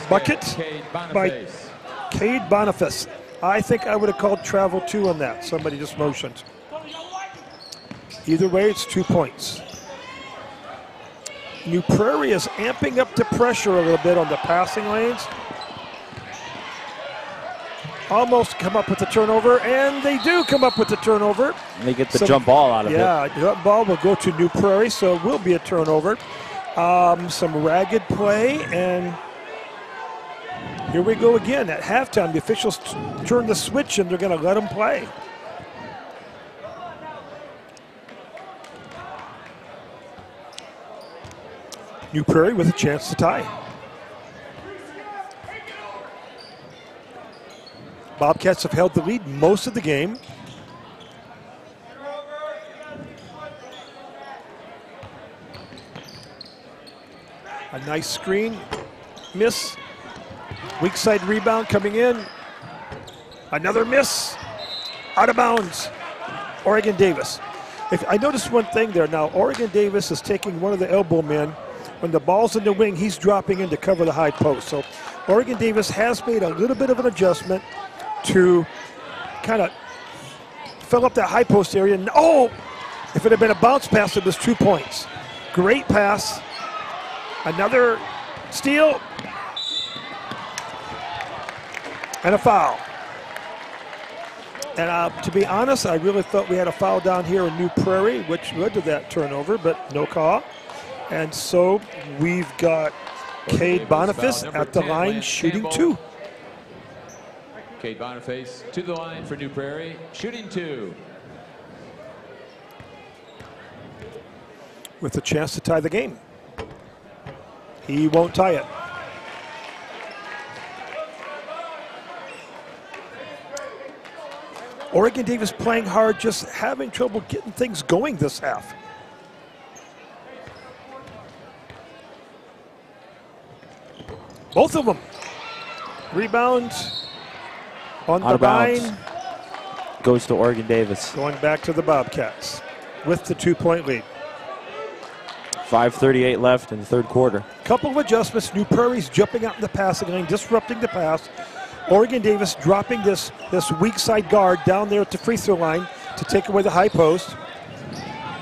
Bucket by Cade Boniface. I think I would have called travel 2 on that. Somebody just motioned. Either way, it's 2 points. New Prairie is amping up the pressure a little bit on the passing lanes. Almost come up with the turnover, and they do come up with the turnover. And they get the jump ball out of it. Yeah, jump ball will go to New Prairie, so it will be a turnover. Some ragged play, and here we go again. At halftime, the officials turn the switch, and they're going to let them play. New Prairie with a chance to tie. Bobcats have held the lead most of the game. A nice screen, miss. Weak side rebound coming in. Another miss, out of bounds. Oregon Davis. I noticed one thing there now, Oregon Davis is taking one of the elbow men. When the ball's in the wing, he's dropping in to cover the high post. So Oregon Davis has made a little bit of an adjustment to kind of fill up that high post area. And oh, if it had been a bounce pass, it was 2 points. Great pass. Another steal. And a foul. And to be honest, I really thought we had a foul down here in New Prairie, which led to that turnover, but no call. And so we've got Cade Boniface at the line shooting 2. Cade Boniface to the line for New Prairie, shooting 2. With a chance to tie the game. He won't tie it. Oregon Davis playing hard, just having trouble getting things going this half. Both of them. Rebound on the line. Goes to Oregon Davis. Going back to the Bobcats with the 2-point lead. 5:38 left in the third quarter. Couple of adjustments. New Prairie's jumping out in the passing lane, disrupting the pass. Oregon Davis dropping this weak side guard down there at the free throw line to take away the high post.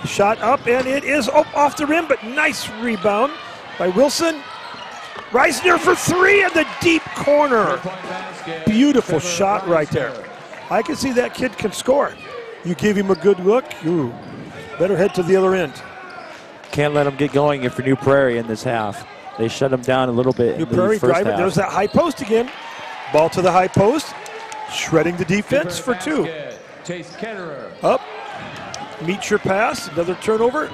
Shot up, and it is off the rim, but nice rebound by Wilson. Reisner for three in the deep corner. Beautiful shot right there. I can see that kid can score. You give him a good look, ooh, better head to the other end. Can't let them get going for New Prairie in this half. They shut them down a little bit. New Prairie driving. There's that high post again. Ball to the high post. Shredding the defense for two. Up. Meets your pass. Another turnover.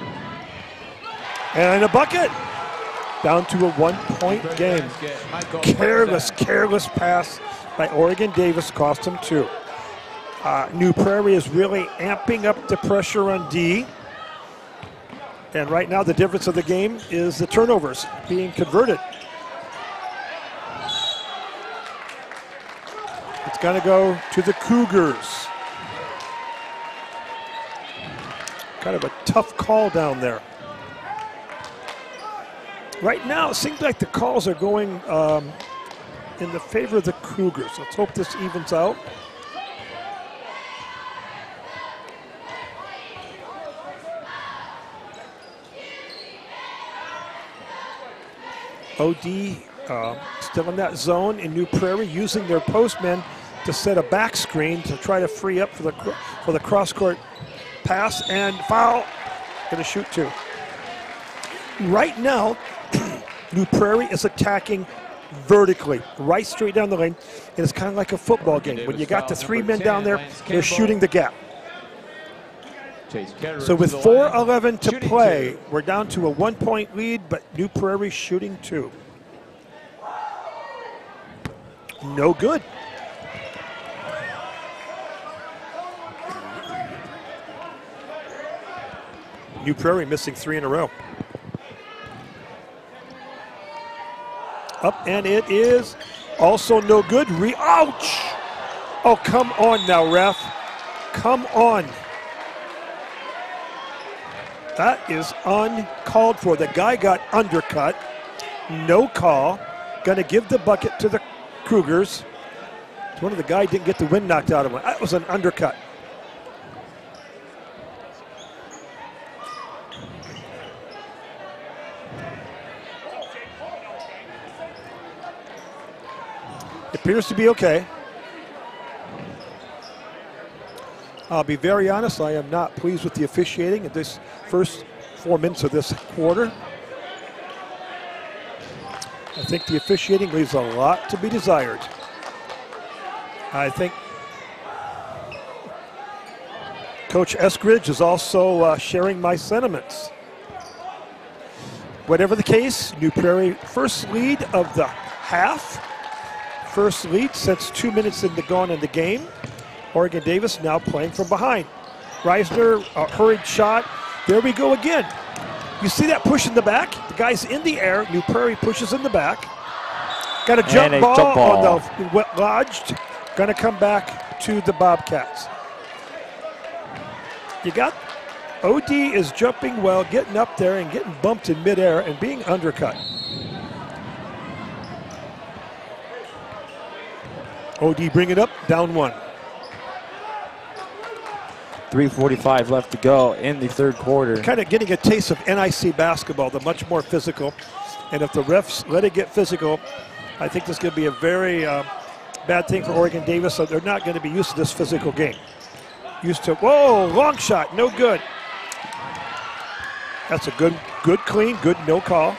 And a bucket. Down to a 1-point game. Careless pass by Oregon Davis cost him two. New Prairie is really amping up the pressure on D. And right now the difference of the game is the turnovers being converted. It's going to go to the Cougars. Kind of a tough call down there. Right now it seems like the calls are going in the favor of the Cougars. Let's hope this evens out. OD still in that zone in New Prairie, using their postmen to set a back screen to try to free up for the cross-court pass, and foul. Going to shoot two. Right now, New Prairie is attacking vertically, right straight down the lane. And it's kind of like a football game. When you got the three men down there, they're shooting the gap. So with 4:11 to play, we're down to a 1-point lead, but New Prairie shooting two. No good. New Prairie missing three in a row. Up, and it is also no good. Ouch! Oh, come on now, ref. Come on. That is uncalled for. The guy got undercut. No call. Going to give the bucket to the Cougars. One of the guys didn't get the wind knocked out of him. That was an undercut. It appears to be okay. I'll be very honest, I am not pleased with the officiating in this first 4 minutes of this quarter. I think the officiating leaves a lot to be desired. I think Coach Eskridge is also sharing my sentiments. Whatever the case, New Prairie first lead of the half. First lead since 2 minutes gone in the game. Oregon Davis now playing from behind. Reisner, a hurried shot. There we go again. You see that push in the back? The guy's in the air. New Prairie pushes in the back. Got a jump ball on the lodged. Going to come back to the Bobcats. You got OD is jumping well, getting up there and getting bumped in midair and being undercut. OD bring it up, down one. 3:45 left to go in the third quarter. Kind of getting a taste of NIC basketball, the much more physical. And if the refs let it get physical, I think this is going to be a very bad thing for Oregon Davis. So they're not going to be used to this physical game. Used to, whoa, long shot, no good. That's a good clean, good no call.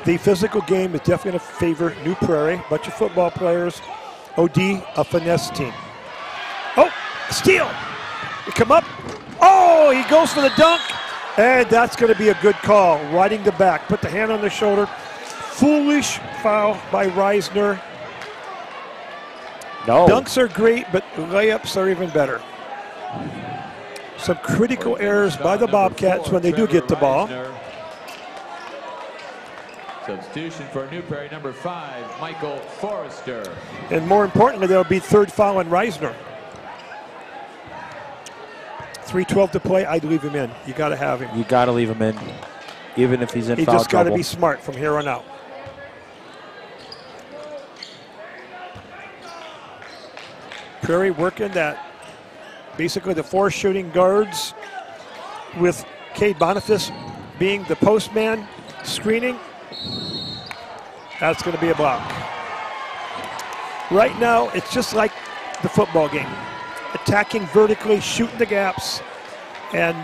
The physical game is definitely going to favor New Prairie. Bunch of football players. OD, a finesse team. Oh, steal. He come up. Oh, he goes for the dunk. And that's going to be a good call. Riding the back. Put the hand on the shoulder. Foolish foul by Reisner. No. Dunks are great, but layups are even better. Some critical errors by the Bobcats when they do get the ball. Substitution for New Prairie, number 5, Michael Forrester. And more importantly, there'll be third foul on Reisner. 3:12 to play. I'd leave him in. You got to have him. You got to leave him in, even if he's in foul trouble. He just got to be smart from here on out. Prairie working that, basically the 4 shooting guards with Cade Boniface being the postman, screening. That's going to be a block. Right now, it's just like the football game. Attacking vertically, shooting the gaps, and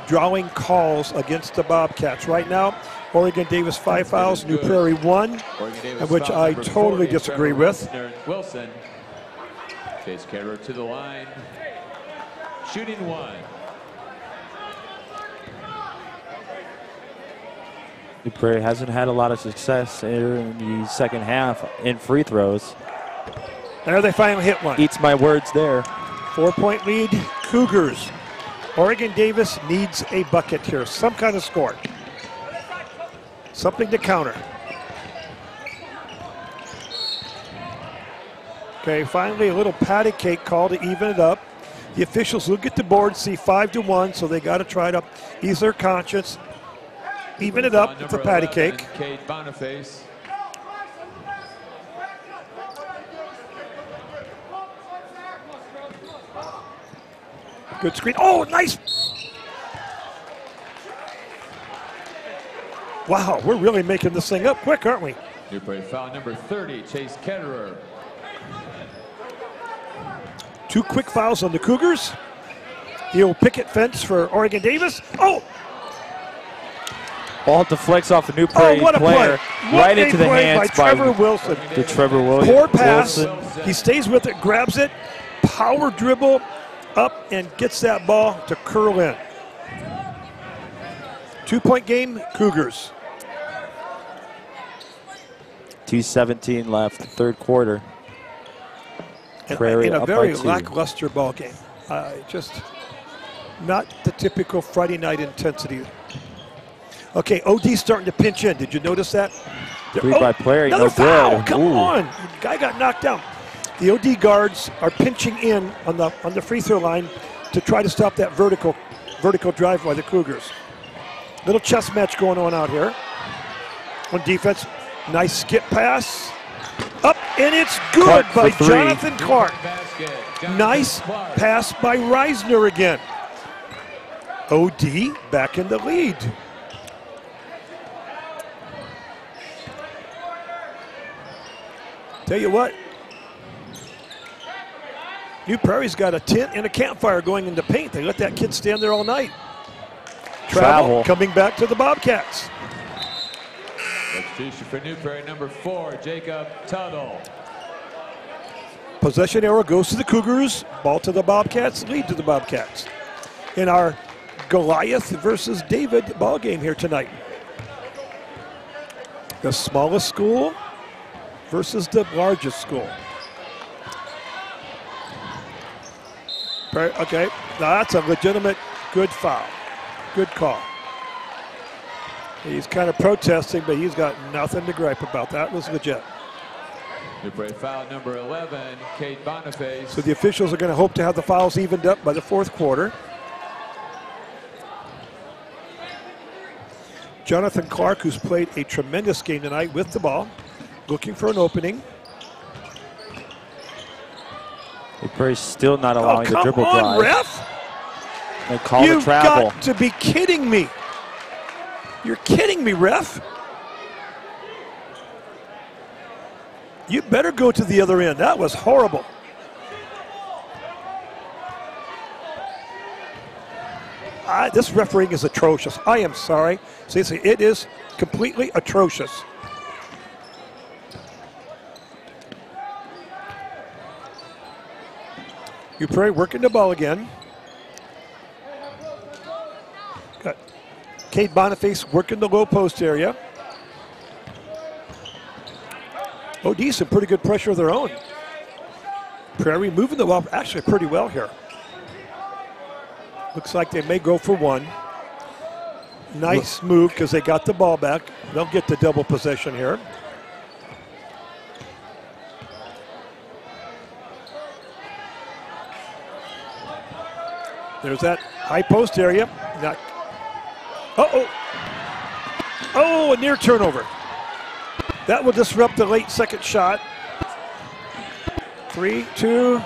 drawing calls against the Bobcats. Right now, Oregon Davis 5 fouls, New Prairie 1, which I totally disagree with. Wilson. Chase Ketterer to the line. Shooting 1. New Prairie hasn't had a lot of success in the second half in free throws. There they finally hit one. Eats my words there. 4-point lead, Cougars. Oregon Davis needs a bucket here, some kind of score. Something to counter. Okay, finally a little patty cake call to even it up. The officials look at the board, see 5-1, so they got to try to ease their conscience. Even it up with the patty cake. Cade Boniface. Good screen. Oh, nice. Wow, we're really making this thing up quick, aren't we? New Prairie foul number 30, Chase Ketterer. 2 quick fouls on the Cougars. The old picket fence for Oregon Davis. Oh! Ball deflects off the New Prairie player right into the hands by Trevor Wilson. To Trevor Williams. Poor pass. He stays with it, grabs it, power dribble up, and gets that ball to curl in. 2-point game, Cougars. 2:17 left, third quarter. Prairie in a very lackluster ball game. Just not the typical Friday night intensity. Okay, OD starting to pinch in. Did you notice that? Three by Prairie, no foul. good. Come on, the guy got knocked down. The OD guards are pinching in on the free throw line to try to stop that vertical drive by the Cougars. Little chess match going on out here. On defense, nice skip pass. Up, and it's good by Jonathan Clark. Nice pass by Reisner again. OD back in the lead. Tell you what, New Prairie's got a tent and a campfire going in the paint. They let that kid stand there all night. Travel coming back to the Bobcats. Substitution for New Prairie, number 4, Jacob Tuttle. Possession arrow goes to the Cougars. Ball to the Bobcats, lead to the Bobcats. In our Goliath versus David ball game here tonight. The smallest school versus the largest school. Okay, now that's a legitimate good foul. Good call. He's kind of protesting, but he's got nothing to gripe about. That was legit. New Prairie foul number 11, Cade Boniface. So the officials are going to hope to have the fouls evened up by the fourth quarter. Jonathan Clark, who's played a tremendous game tonight with the ball, looking for an opening. New Prairie's still not allowing the dribble drive. Come on, ref! They call the travel. You've got to be kidding me. You're kidding me, ref. You better go to the other end. That was horrible. This refereeing is atrocious. I am sorry. See, it is completely atrocious. New Prairie working the ball again. Got Cade Boniface working the low post area. OD some pretty good pressure of their own. Prairie moving the ball actually pretty well here. Looks like they may go for one. Nice move because they got the ball back. They'll get the double possession here. There's that high post area. Oh, a near turnover. That will disrupt the late second shot. 3, 2.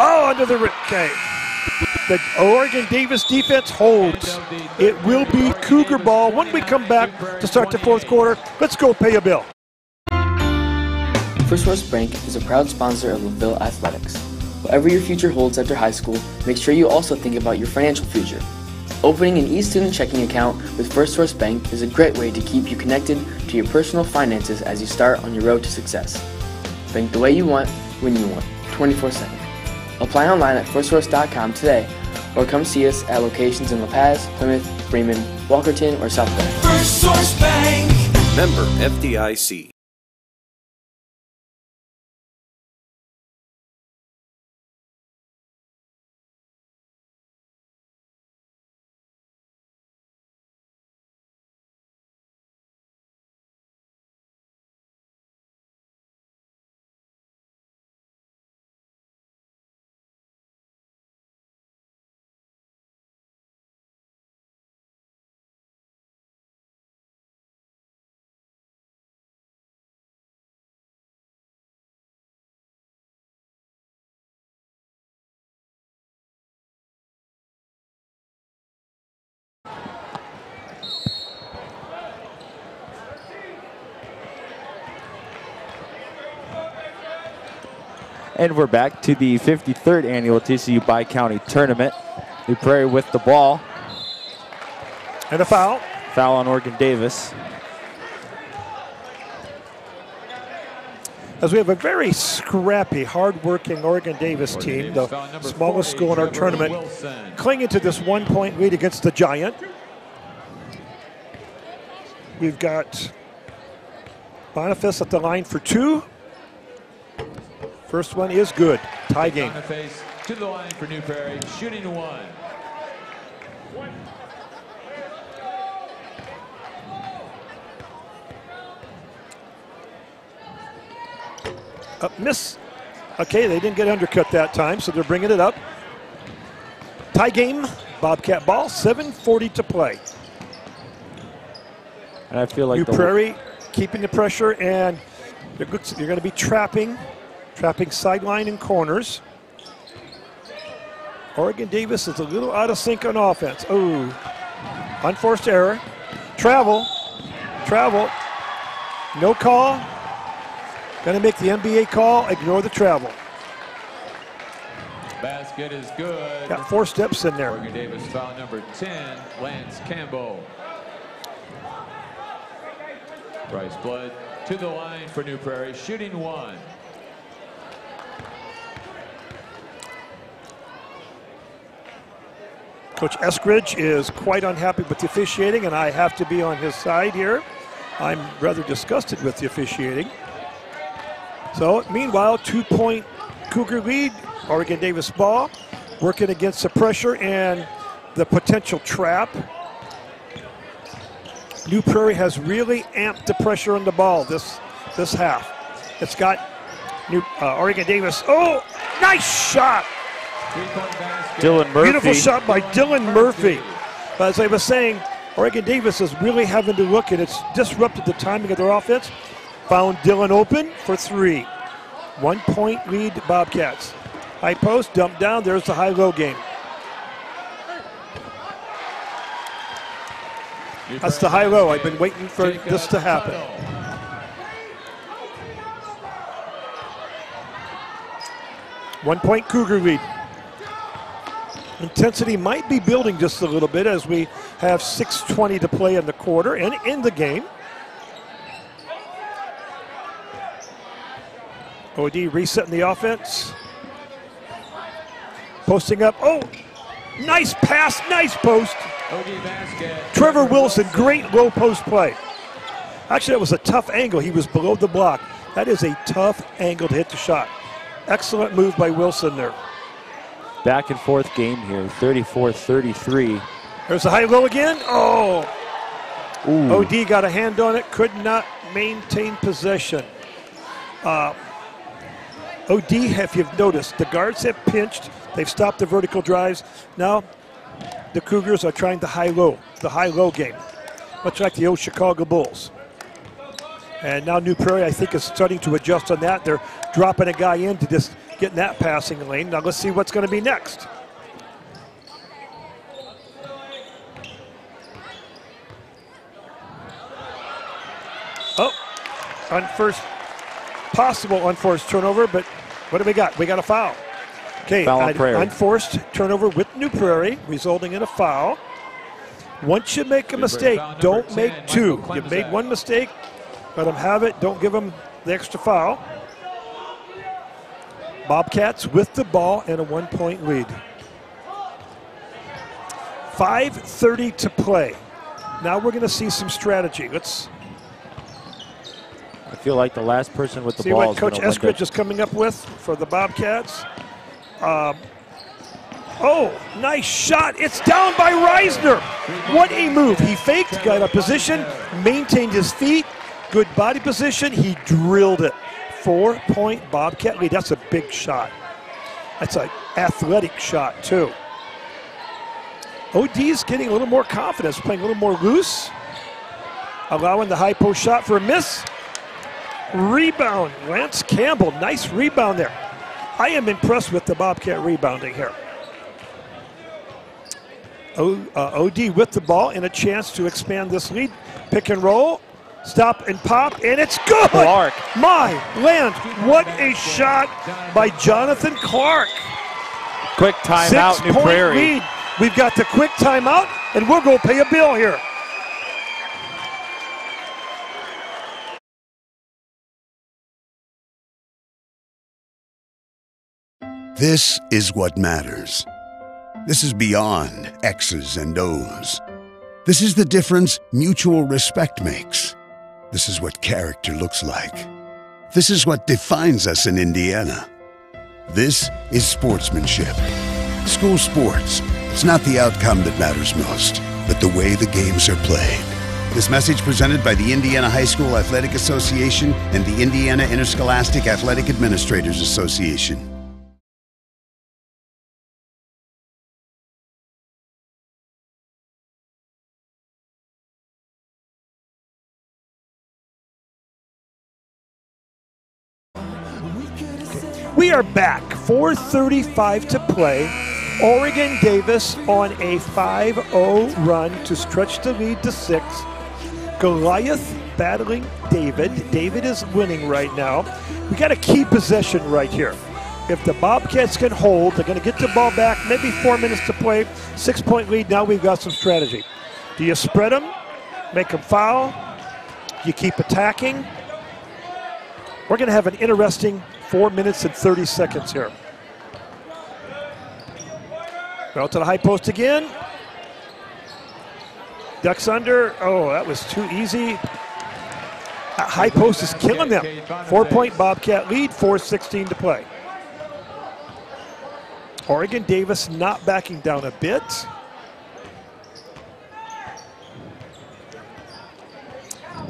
Oh, under the rim. Okay. The Oregon Davis defense holds. It will be Cougar ball when we come back to start the fourth quarter. Let's go pay a bill. First Source Bank is a proud sponsor of LaVille Athletics. Whatever your future holds after high school, make sure you also think about your financial future. Opening an e-student checking account with First Source Bank is a great way to keep you connected to your personal finances as you start on your road to success. Bank the way you want, when you want, 24/7. Apply online at firstsource.com today, or come see us at locations in La Paz, Plymouth, Bremen, Walkerton, or South Bend. First Source Bank. Member FDIC. And we're back to the 53rd Annual TCU Bi-county Tournament. New Prairie with the ball. And a foul. Foul on Oregon Davis. As we have a very scrappy, hard-working Oregon Davis team, the smallest school in our tournament, clinging to this 1-point lead against the Giant. We've got Boniface at the line for 2. First one is good. Tie game. Boniface to the line for New Prairie, shooting 1. Miss. Okay, they didn't get undercut that time, so they're bringing it up. Tie game, Bobcat ball, 7:40 to play. And I feel like New Prairie keeping the pressure, and you're going to be trapping sideline and corners. Oregon Davis is a little out of sync on offense. Oh, unforced error. Travel. No call. Going to make the NBA call, ignore the travel. Basket is good. Got 4 steps in there. Oregon Davis foul number 10, Lance Campbell. Bryce Blood to the line for New Prairie, shooting 1. Coach Eskridge is quite unhappy with the officiating, and I have to be on his side here. I'm rather disgusted with the officiating. So, meanwhile, 2-point Cougar lead. Oregon Davis ball, working against the pressure and the potential trap. New Prairie has really amped the pressure on the ball this half. It's got Oregon Davis. Oh, nice shot. Dylan Murphy. Beautiful shot by Dylan Murphy. But as I was saying, Oregon Davis is really having to look, and it's disrupted the timing of their offense. Found Dylan open for 3. 1-point lead, Bobcats. High post, dump down. There's the high-low game. That's the high-low. I've been waiting for this to happen. One-point Cougar lead. Intensity might be building just a little bit as we have 6:20 to play in the quarter and in the game. OD resetting the offense. Posting up. Oh, nice pass, nice post. Trevor Wilson, great low post play. Actually, that was a tough angle. He was below the block. That is a tough angle to hit the shot. Excellent move by Wilson there. Back and forth game here, 34-33. There's a high-low again. Oh! Ooh. OD got a hand on it, could not maintain possession. OD, if you've noticed, the guards have pinched. They've stopped the vertical drives. Now the Cougars are trying the high-low game, much like the old Chicago Bulls. And now New Prairie, I think, is starting to adjust on that. They're dropping a guy in to just get in that passing lane. Now let's see what's going to be next. Oh, possible unforced turnover, but what do we got? We got a foul. Okay, unforced turnover with New Prairie, resulting in a foul. Once you make a mistake, don't make two. You made one mistake, let them have it. Don't give them the extra foul. Bobcats with the ball and a 1-point lead. 5:30 to play. Now we're going to see some strategy. Let's I feel like the last person with the see ball what Coach Eskridge is coming up with for the Bobcats. Oh, nice shot. It's down by Reisner. What a move. He faked, got a position, maintained his feet, good body position. He drilled it. 4-point Bobcat lead. That's a big shot. That's an athletic shot, too. OD's getting a little more confidence, playing a little more loose, allowing the high post shot for a miss. Rebound, Lance Campbell, nice rebound there. I am impressed with the Bobcat rebounding here. OD with the ball and a chance to expand this lead. Pick and roll, stop and pop, and it's good! Clark. My land, what a shot by Jonathan Clark. Quick timeout, New Prairie. Lead. We've got the quick timeout, and we'll go pay a bill here. This is what matters. This is beyond X's and O's. This is the difference mutual respect makes. This is what character looks like. This is what defines us in Indiana. This is sportsmanship. School sports. It's not the outcome that matters most, but the way the games are played. This message presented by the Indiana High School Athletic Association and the Indiana Interscholastic Athletic Administrators Association. We are back, 4:35 to play. Oregon Davis on a 5-0 run to stretch the lead to 6. Goliath battling David. David is winning right now. We got a key possession right here. If the Bobcats can hold, they're going to get the ball back, maybe 4 minutes to play, 6-point lead. Now we've got some strategy. Do you spread them, make them foul? You keep attacking? We're going to have an interesting 4 minutes and 30 seconds here. Well, to the high post again. Ducks under. Oh, that was too easy. That high post is killing them. 4-point Bobcat lead, 4:16 to play. Oregon Davis not backing down a bit.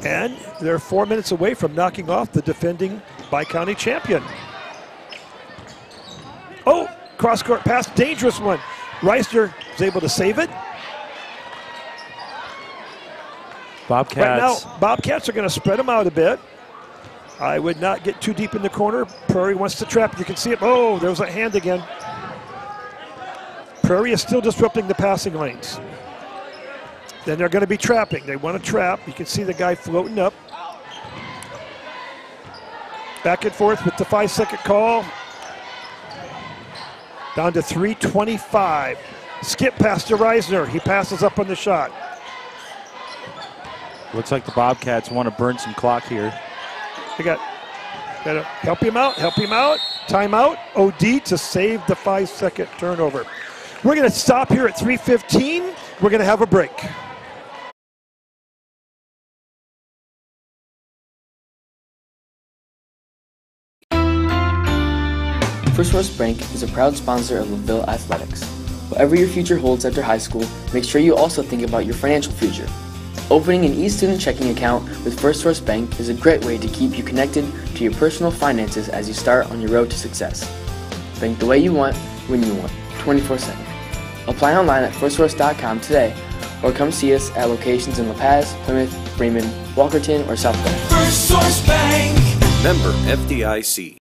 And they're 4 minutes away from knocking off the defending Bi-county champion. Oh, cross-court pass, dangerous one. Reisner is able to save it. Bobcats. Right now, Bobcats are going to spread them out a bit. I would not get too deep in the corner. Prairie wants to trap. You can see it. Oh, there's a hand again. Prairie is still disrupting the passing lanes. Then they're going to be trapping. They want to trap. You can see the guy floating up. Back and forth with the 5-second call. Down to 3:25. Skip pass to Reisner. He passes up on the shot. Looks like the Bobcats want to burn some clock here. They got to help him out, Timeout, OD to save the 5-second turnover. We're going to stop here at 3:15. We're going to have a break. First Roast Bank is a proud sponsor of LaVille Athletics. Whatever your future holds after high school, make sure you also think about your financial future. Opening an e-student checking account with First Source Bank is a great way to keep you connected to your personal finances as you start on your road to success. Bank the way you want, when you want, 24/7. Apply online at firstsource.com today, or come see us at locations in La Paz, Plymouth, Bremen, Walkerton, or South Bend. First Source Bank. Member FDIC.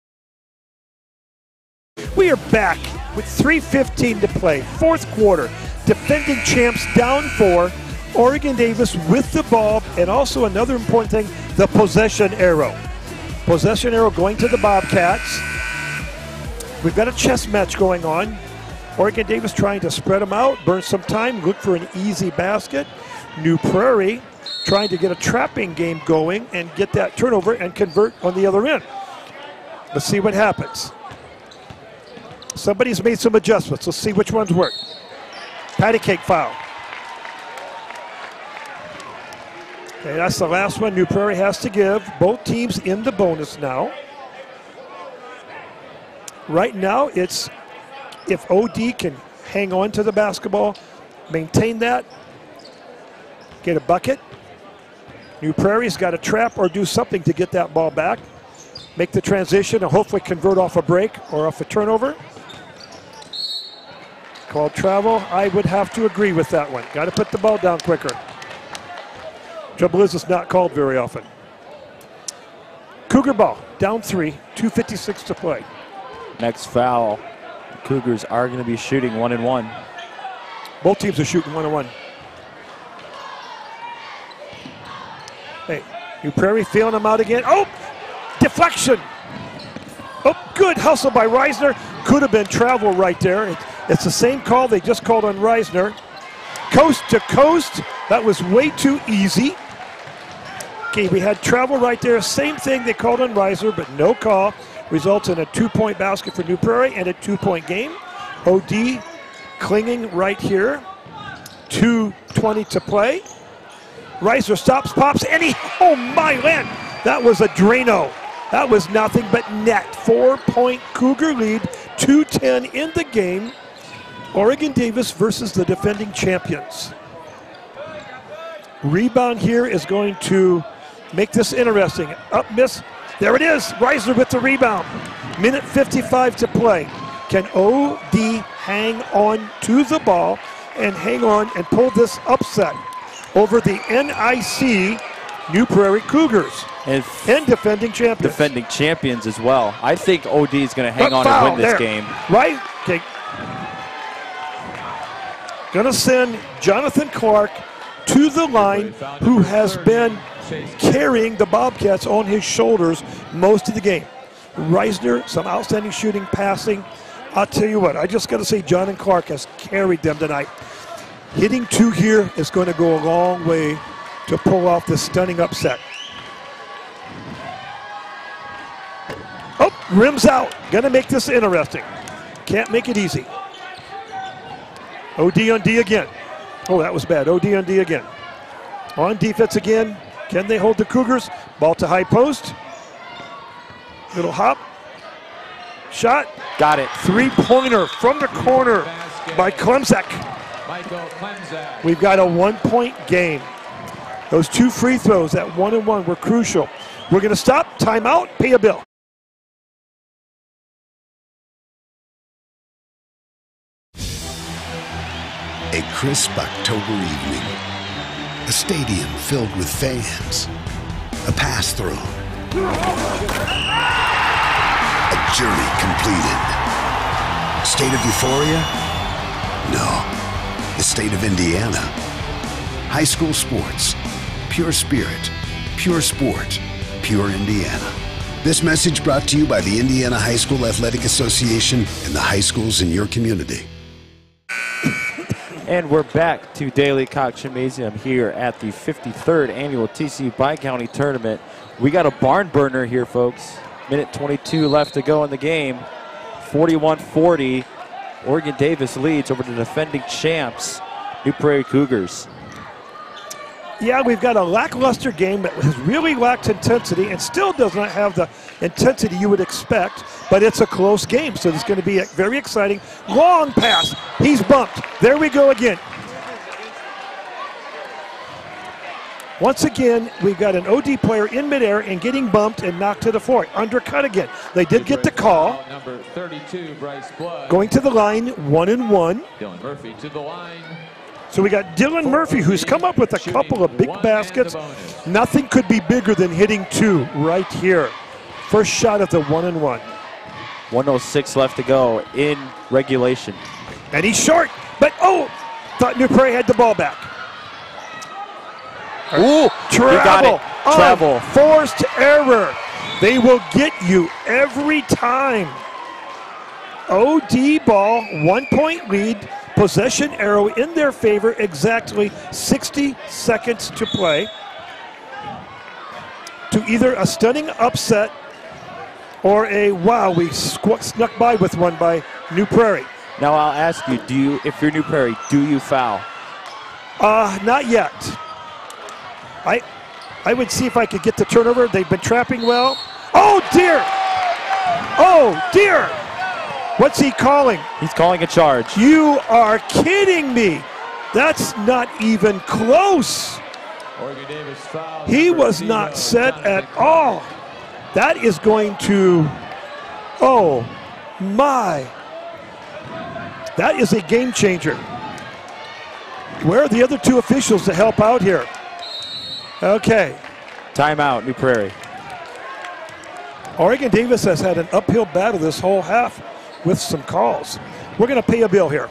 We are back with 3:15 to play, fourth quarter. Defending champs down 4. Oregon Davis with the ball, and also another important thing, the possession arrow. Possession arrow going to the Bobcats. We've got a chess match going on. Oregon Davis trying to spread them out, burn some time, look for an easy basket. New Prairie trying to get a trapping game going and get that turnover and convert on the other end. Let's see what happens. Somebody's made some adjustments. Let's see which ones work. Patty cake foul. Okay, that's the last one New Prairie has to give. Both teams in the bonus now. Right now, it's if OD can hang on to the basketball, maintain that, get a bucket. New Prairie's got to trap or do something to get that ball back, make the transition, and hopefully convert off a break or off a turnover. Called travel. I would have to agree with that one. Got to put the ball down quicker. Trouble is, it's not called very often. Cougar ball, down 3, 2:56 to play. Next foul. Cougars are going to be shooting 1-1. Both teams are shooting 1-1. Hey, New Prairie feeling them out again. Oh, deflection. Oh, good hustle by Reisner. Could have been travel right there. It's the same call they just called on Reisner. Coast to coast. That was way too easy. Okay, we had travel right there. Same thing they called on Reisner, but no call. Results in a 2-point basket for New Prairie and a 2-point game. OD clinging right here. 2:20 to play. Reisner stops, pops, and he, oh my land, that was a Drano. That was nothing but net. 4-point Cougar lead, 2:10 in the game. Oregon Davis versus the defending champions. Rebound here is going to make this interesting. Up miss, there it is. Reisner with the rebound. Minute 55 to play. Can OD hang on to the ball and hang on and pull this upset over the NIC New Prairie Cougars and defending champions? Defending champions as well. I think OD is going to hang on and win this game. Right? Okay. Going to send Jonathan Clark to the line, who has been carrying the Bobcats on his shoulders most of the game. Reisner, some outstanding shooting, passing. I'll tell you what, I just got to say John and Clark has carried them tonight. Hitting 2 here is going to go a long way to pull off this stunning upset. Oh, rims out. Going to make this interesting. Can't make it easy. OD on D again. Oh, that was bad. OD on D again. On defense again. Can they hold the Cougars? Ball to high post. Little hop. Shot. Got it. 3-pointer from the corner by Klemzak. We've got a 1-point game. Those 2 free throws at 1-1 were crucial. We're going to stop, timeout, pay a bill. A crisp October evening. A stadium filled with fans. A pass thrown. A journey completed. State of euphoria? No. The state of Indiana. High school sports. Pure spirit. Pure sport. Pure Indiana. This message brought to you by the Indiana High School Athletic Association and the high schools in your community. And we're back to Daily Cox Gymnasium here at the 53rd Annual TCU Bi-county Tournament. We got a barn burner here, folks. Minute 22 left to go in the game. 41-40. Oregon Davis leads over the defending champs, New Prairie Cougars. Yeah, we've got a lackluster game that has really lacked intensity and still does not have the intensity you would expect. but it's a close game, so it's going to be very exciting. Long pass. He's bumped. There we go again. Once again, we've got an OD player in midair and getting bumped and knocked to the floor. Undercut again. They did get the call. Number 32, Bryce Blood. Going to the line, 1-1. Dylan Murphy to the line. So we got Dylan Murphy, who's come up with a couple of big baskets. Nothing could be bigger than hitting 2 right here. First shot at the 1-1. 1:06 left to go in regulation. And he's short, but thought New Prairie had the ball back. Ooh, travel. Travel. Forced error. They will get you every time. OD ball, 1-point lead, possession arrow in their favor, exactly 60 seconds to play. To either a stunning upset or a wow, we snuck by with one by New Prairie. Now I'll ask you, if you're New Prairie, do you foul? Not yet. I would see if I could get the turnover. They've been trapping well. Oh, dear. Oh, dear. What's he calling? He's calling a charge. You are kidding me. That's not even close. He was not set at all. That is going to, oh, my. That is a game changer. Where are the other 2 officials to help out here? Okay. Timeout, New Prairie. Oregon Davis has had an uphill battle this whole half with some calls. We're going to pay a bill here.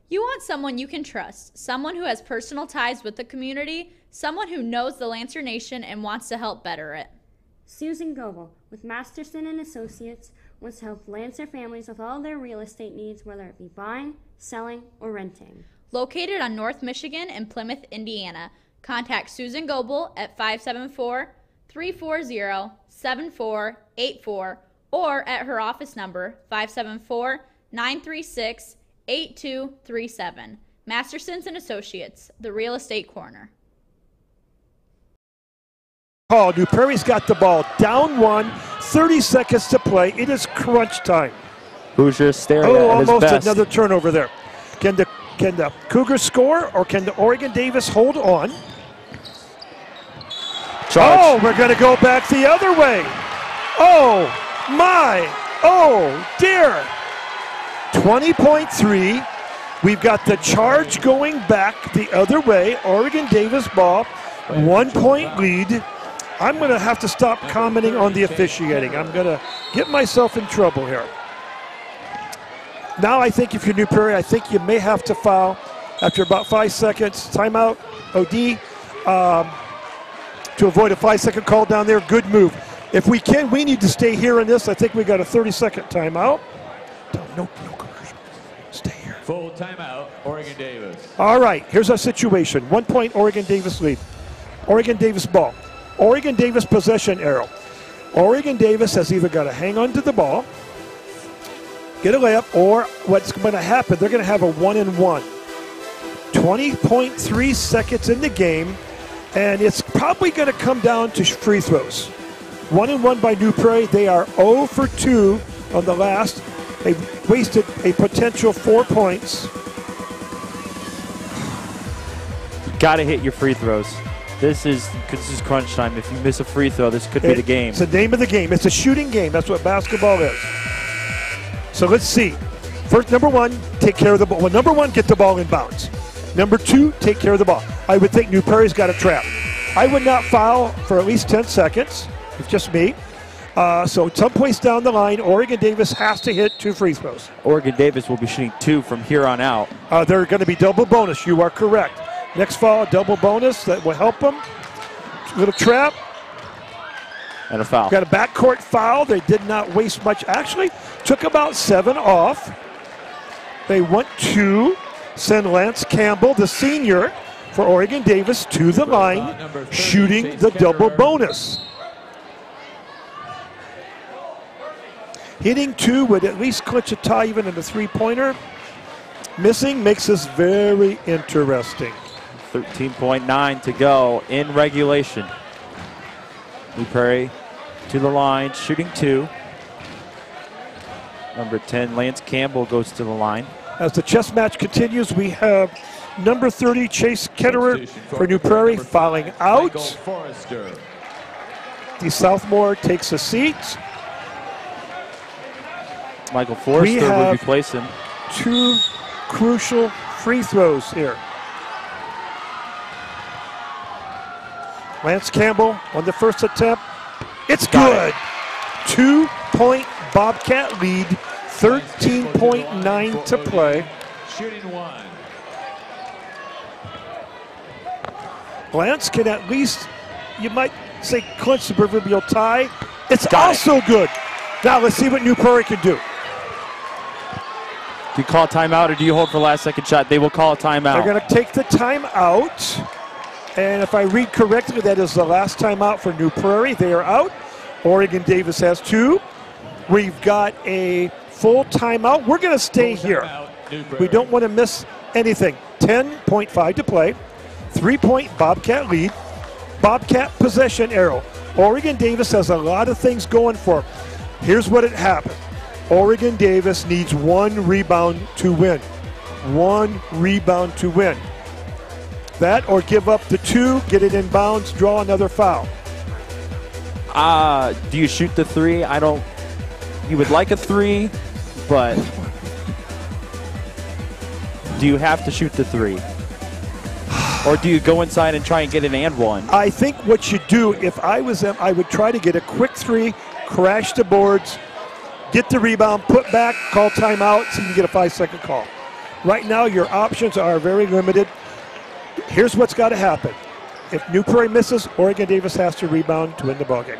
You want someone you can trust, someone who has personal ties with the community, someone who knows the Lancer Nation and wants to help better it. Susan Goebel with Masterson and Associates wants to help Lancer families with all their real estate needs, whether it be buying, selling, or renting. Located on North Michigan and Plymouth, Indiana, contact Susan Goebel at 574-340-7484 or at her office number 574-936-8237. Mastersons and Associates, the Real Estate Corner. Call. New Prairie's got the ball down 1, 30 seconds to play. It is crunch time. Hoosiers staring at his almost best. Another turnover there. Can the Cougars score or can the Oregon Davis hold on? Charge. Oh, we're going to go back the other way. Oh, my. Oh, dear. 20.3. We've got the charge going back the other way. Oregon Davis ball, 1-point lead. I'm going to have to stop commenting on the officiating. I'm going to get myself in trouble here. Now I think if you're New Prairie, I think you may have to foul after about 5 seconds. Timeout, OD, to avoid a 5-second call down there. Good move. If we can, we need to stay here in this. I think we got a 30-second timeout. No commercial. Stay here. Full timeout, Oregon Davis. All right, here's our situation. 1-point Oregon Davis lead. Oregon Davis ball. Oregon Davis possession arrow. Oregon Davis has either got to hang on to the ball, get a layup, or what's going to happen, they're going to have a 1-and-1. 20.3 seconds in the game, and it's probably going to come down to free throws. 1-and-1 by New Prairie. They are 0 for 2 on the last. They've wasted a potential 4 points. Got to hit your free throws. This is crunch time. If you miss a free throw, this could be the game. It's the name of the game. It's a shooting game. That's what basketball is. So let's see. First, number 1, take care of the ball. Well, number 1, get the ball in bounds. Number 2, take care of the ball. I would think New Prairie's got a trap. I would not foul for at least 10 seconds. It's just me. So someplace down the line, Oregon Davis has to hit 2 free throws. Oregon Davis will be shooting 2 from here on out. They're going to be double bonus. You are correct. Next foul, a double bonus. That will help them. Little trap. And a foul. Got a backcourt foul. They did not waste much. Actually, took about 7 off. They want to send Lance Campbell, the senior, for Oregon Davis to the line, shooting the double bonus. Hitting 2 would at least clinch a tie even in the 3-pointer. Missing makes this very interesting. 13.9 to go in regulation. New Prairie to the line, shooting 2. Number 10, Lance Campbell, goes to the line. As the chess match continues, we have number 30, Chase Ketterer for New Prairie, fouling out. The sophomore takes a seat. Michael Forrester will replace him. 2 crucial free throws here. Lance Campbell on the first attempt. It's good. 2-point Bobcat lead, 13.9 to play. Shooting 1. Lance can at least, you might say, clinch the proverbial tie. It's also good. Now let's see what New Prairie can do. Do you call a timeout or do you hold for last second shot? They will call a timeout. They're going to take the timeout. And if I read correctly, that is the last timeout for New Prairie. They are out. Oregon Davis has 2. We've got a full timeout. We're going to stay here. We don't want to miss anything. 10.5 to play. 3-point Bobcat lead. Bobcat possession arrow. Oregon Davis has a lot of things going for them. Here's what had happened. Oregon Davis needs 1 rebound to win. 1 rebound to win. That or give up the 2, get it in bounds, draw another foul. Do you shoot the 3? I don't. You would like a 3, but do you have to shoot the 3? Or do you go inside and try and get an and 1? I think what you do, if I was them, I would try to get a quick 3, crash the boards, get the rebound, put back, call timeout, so you can get a 5-second call. Right now, your options are very limited. Here's what's got to happen. If New Prairie misses, Oregon Davis has to rebound to win the ballgame.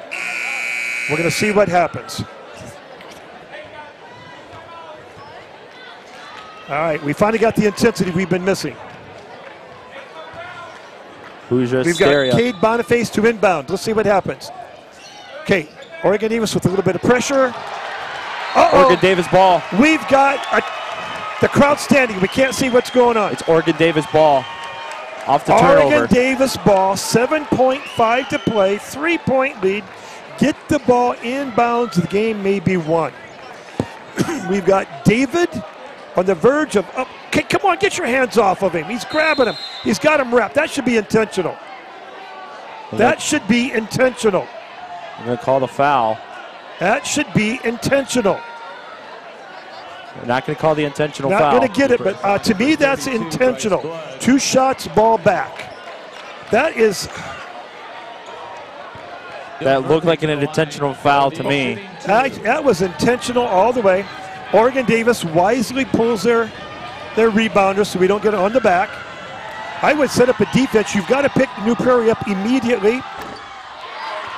We're going to see what happens. All right, we finally got the intensity we've been missing. We've got Cade Boniface to inbound. Let's see what happens. Okay, Oregon Davis with a little bit of pressure. Oregon Davis ball. We've got the crowd standing. We can't see what's going on. It's Oregon Davis ball. Off the turnover. Oregon Davis ball, 7.5 to play, 3-point lead. Get the ball inbounds, the game may be won. We've got David on the verge of, okay, come on, get your hands off of him. He's grabbing him. He's got him wrapped. That should be intentional. That should be intentional. I'm going to call the foul. That should be intentional. They're not going to call the intentional foul. Not going to get it, but to me, that's intentional. 2 shots, ball back. That looked like an intentional foul to me. That was intentional all the way. Oregon Davis wisely pulls their rebounder so we don't get it on the back. I would set up a defense. You've got to pick New Prairie up immediately.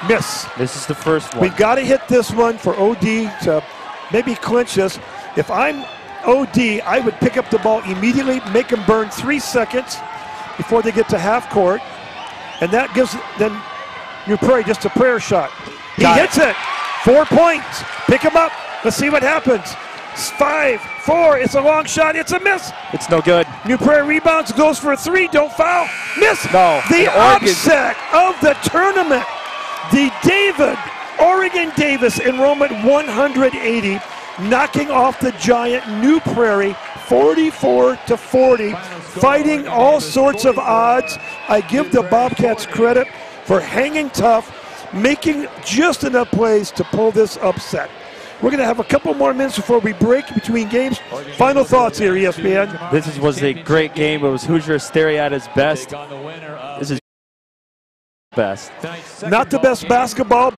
Miss. This is the first one. We've got to hit this one for OD to maybe clinch this. If I'm OD, I would pick up the ball immediately, make them burn 3 seconds before they get to half court. And that gives then New Prairie just a prayer shot. He hits it. 4 points. Pick him up. Let's see what happens. 5, 4. It's a long shot. It's a miss. It's no good. New Prairie rebounds, goes for a 3. Don't foul. Miss. No. The upset of the tournament. The Oregon Davis enrollment 180, knocking off the giant New Prairie 44-40, fighting all sorts of odds. I give the Bobcats credit for hanging tough, making just enough plays to pull this upset. We're going to have a couple more minutes before we break between games. Final thoughts here, ESPN. This was a great game. It was Hoosier hysteria at its best. This is best. Not the best basketball,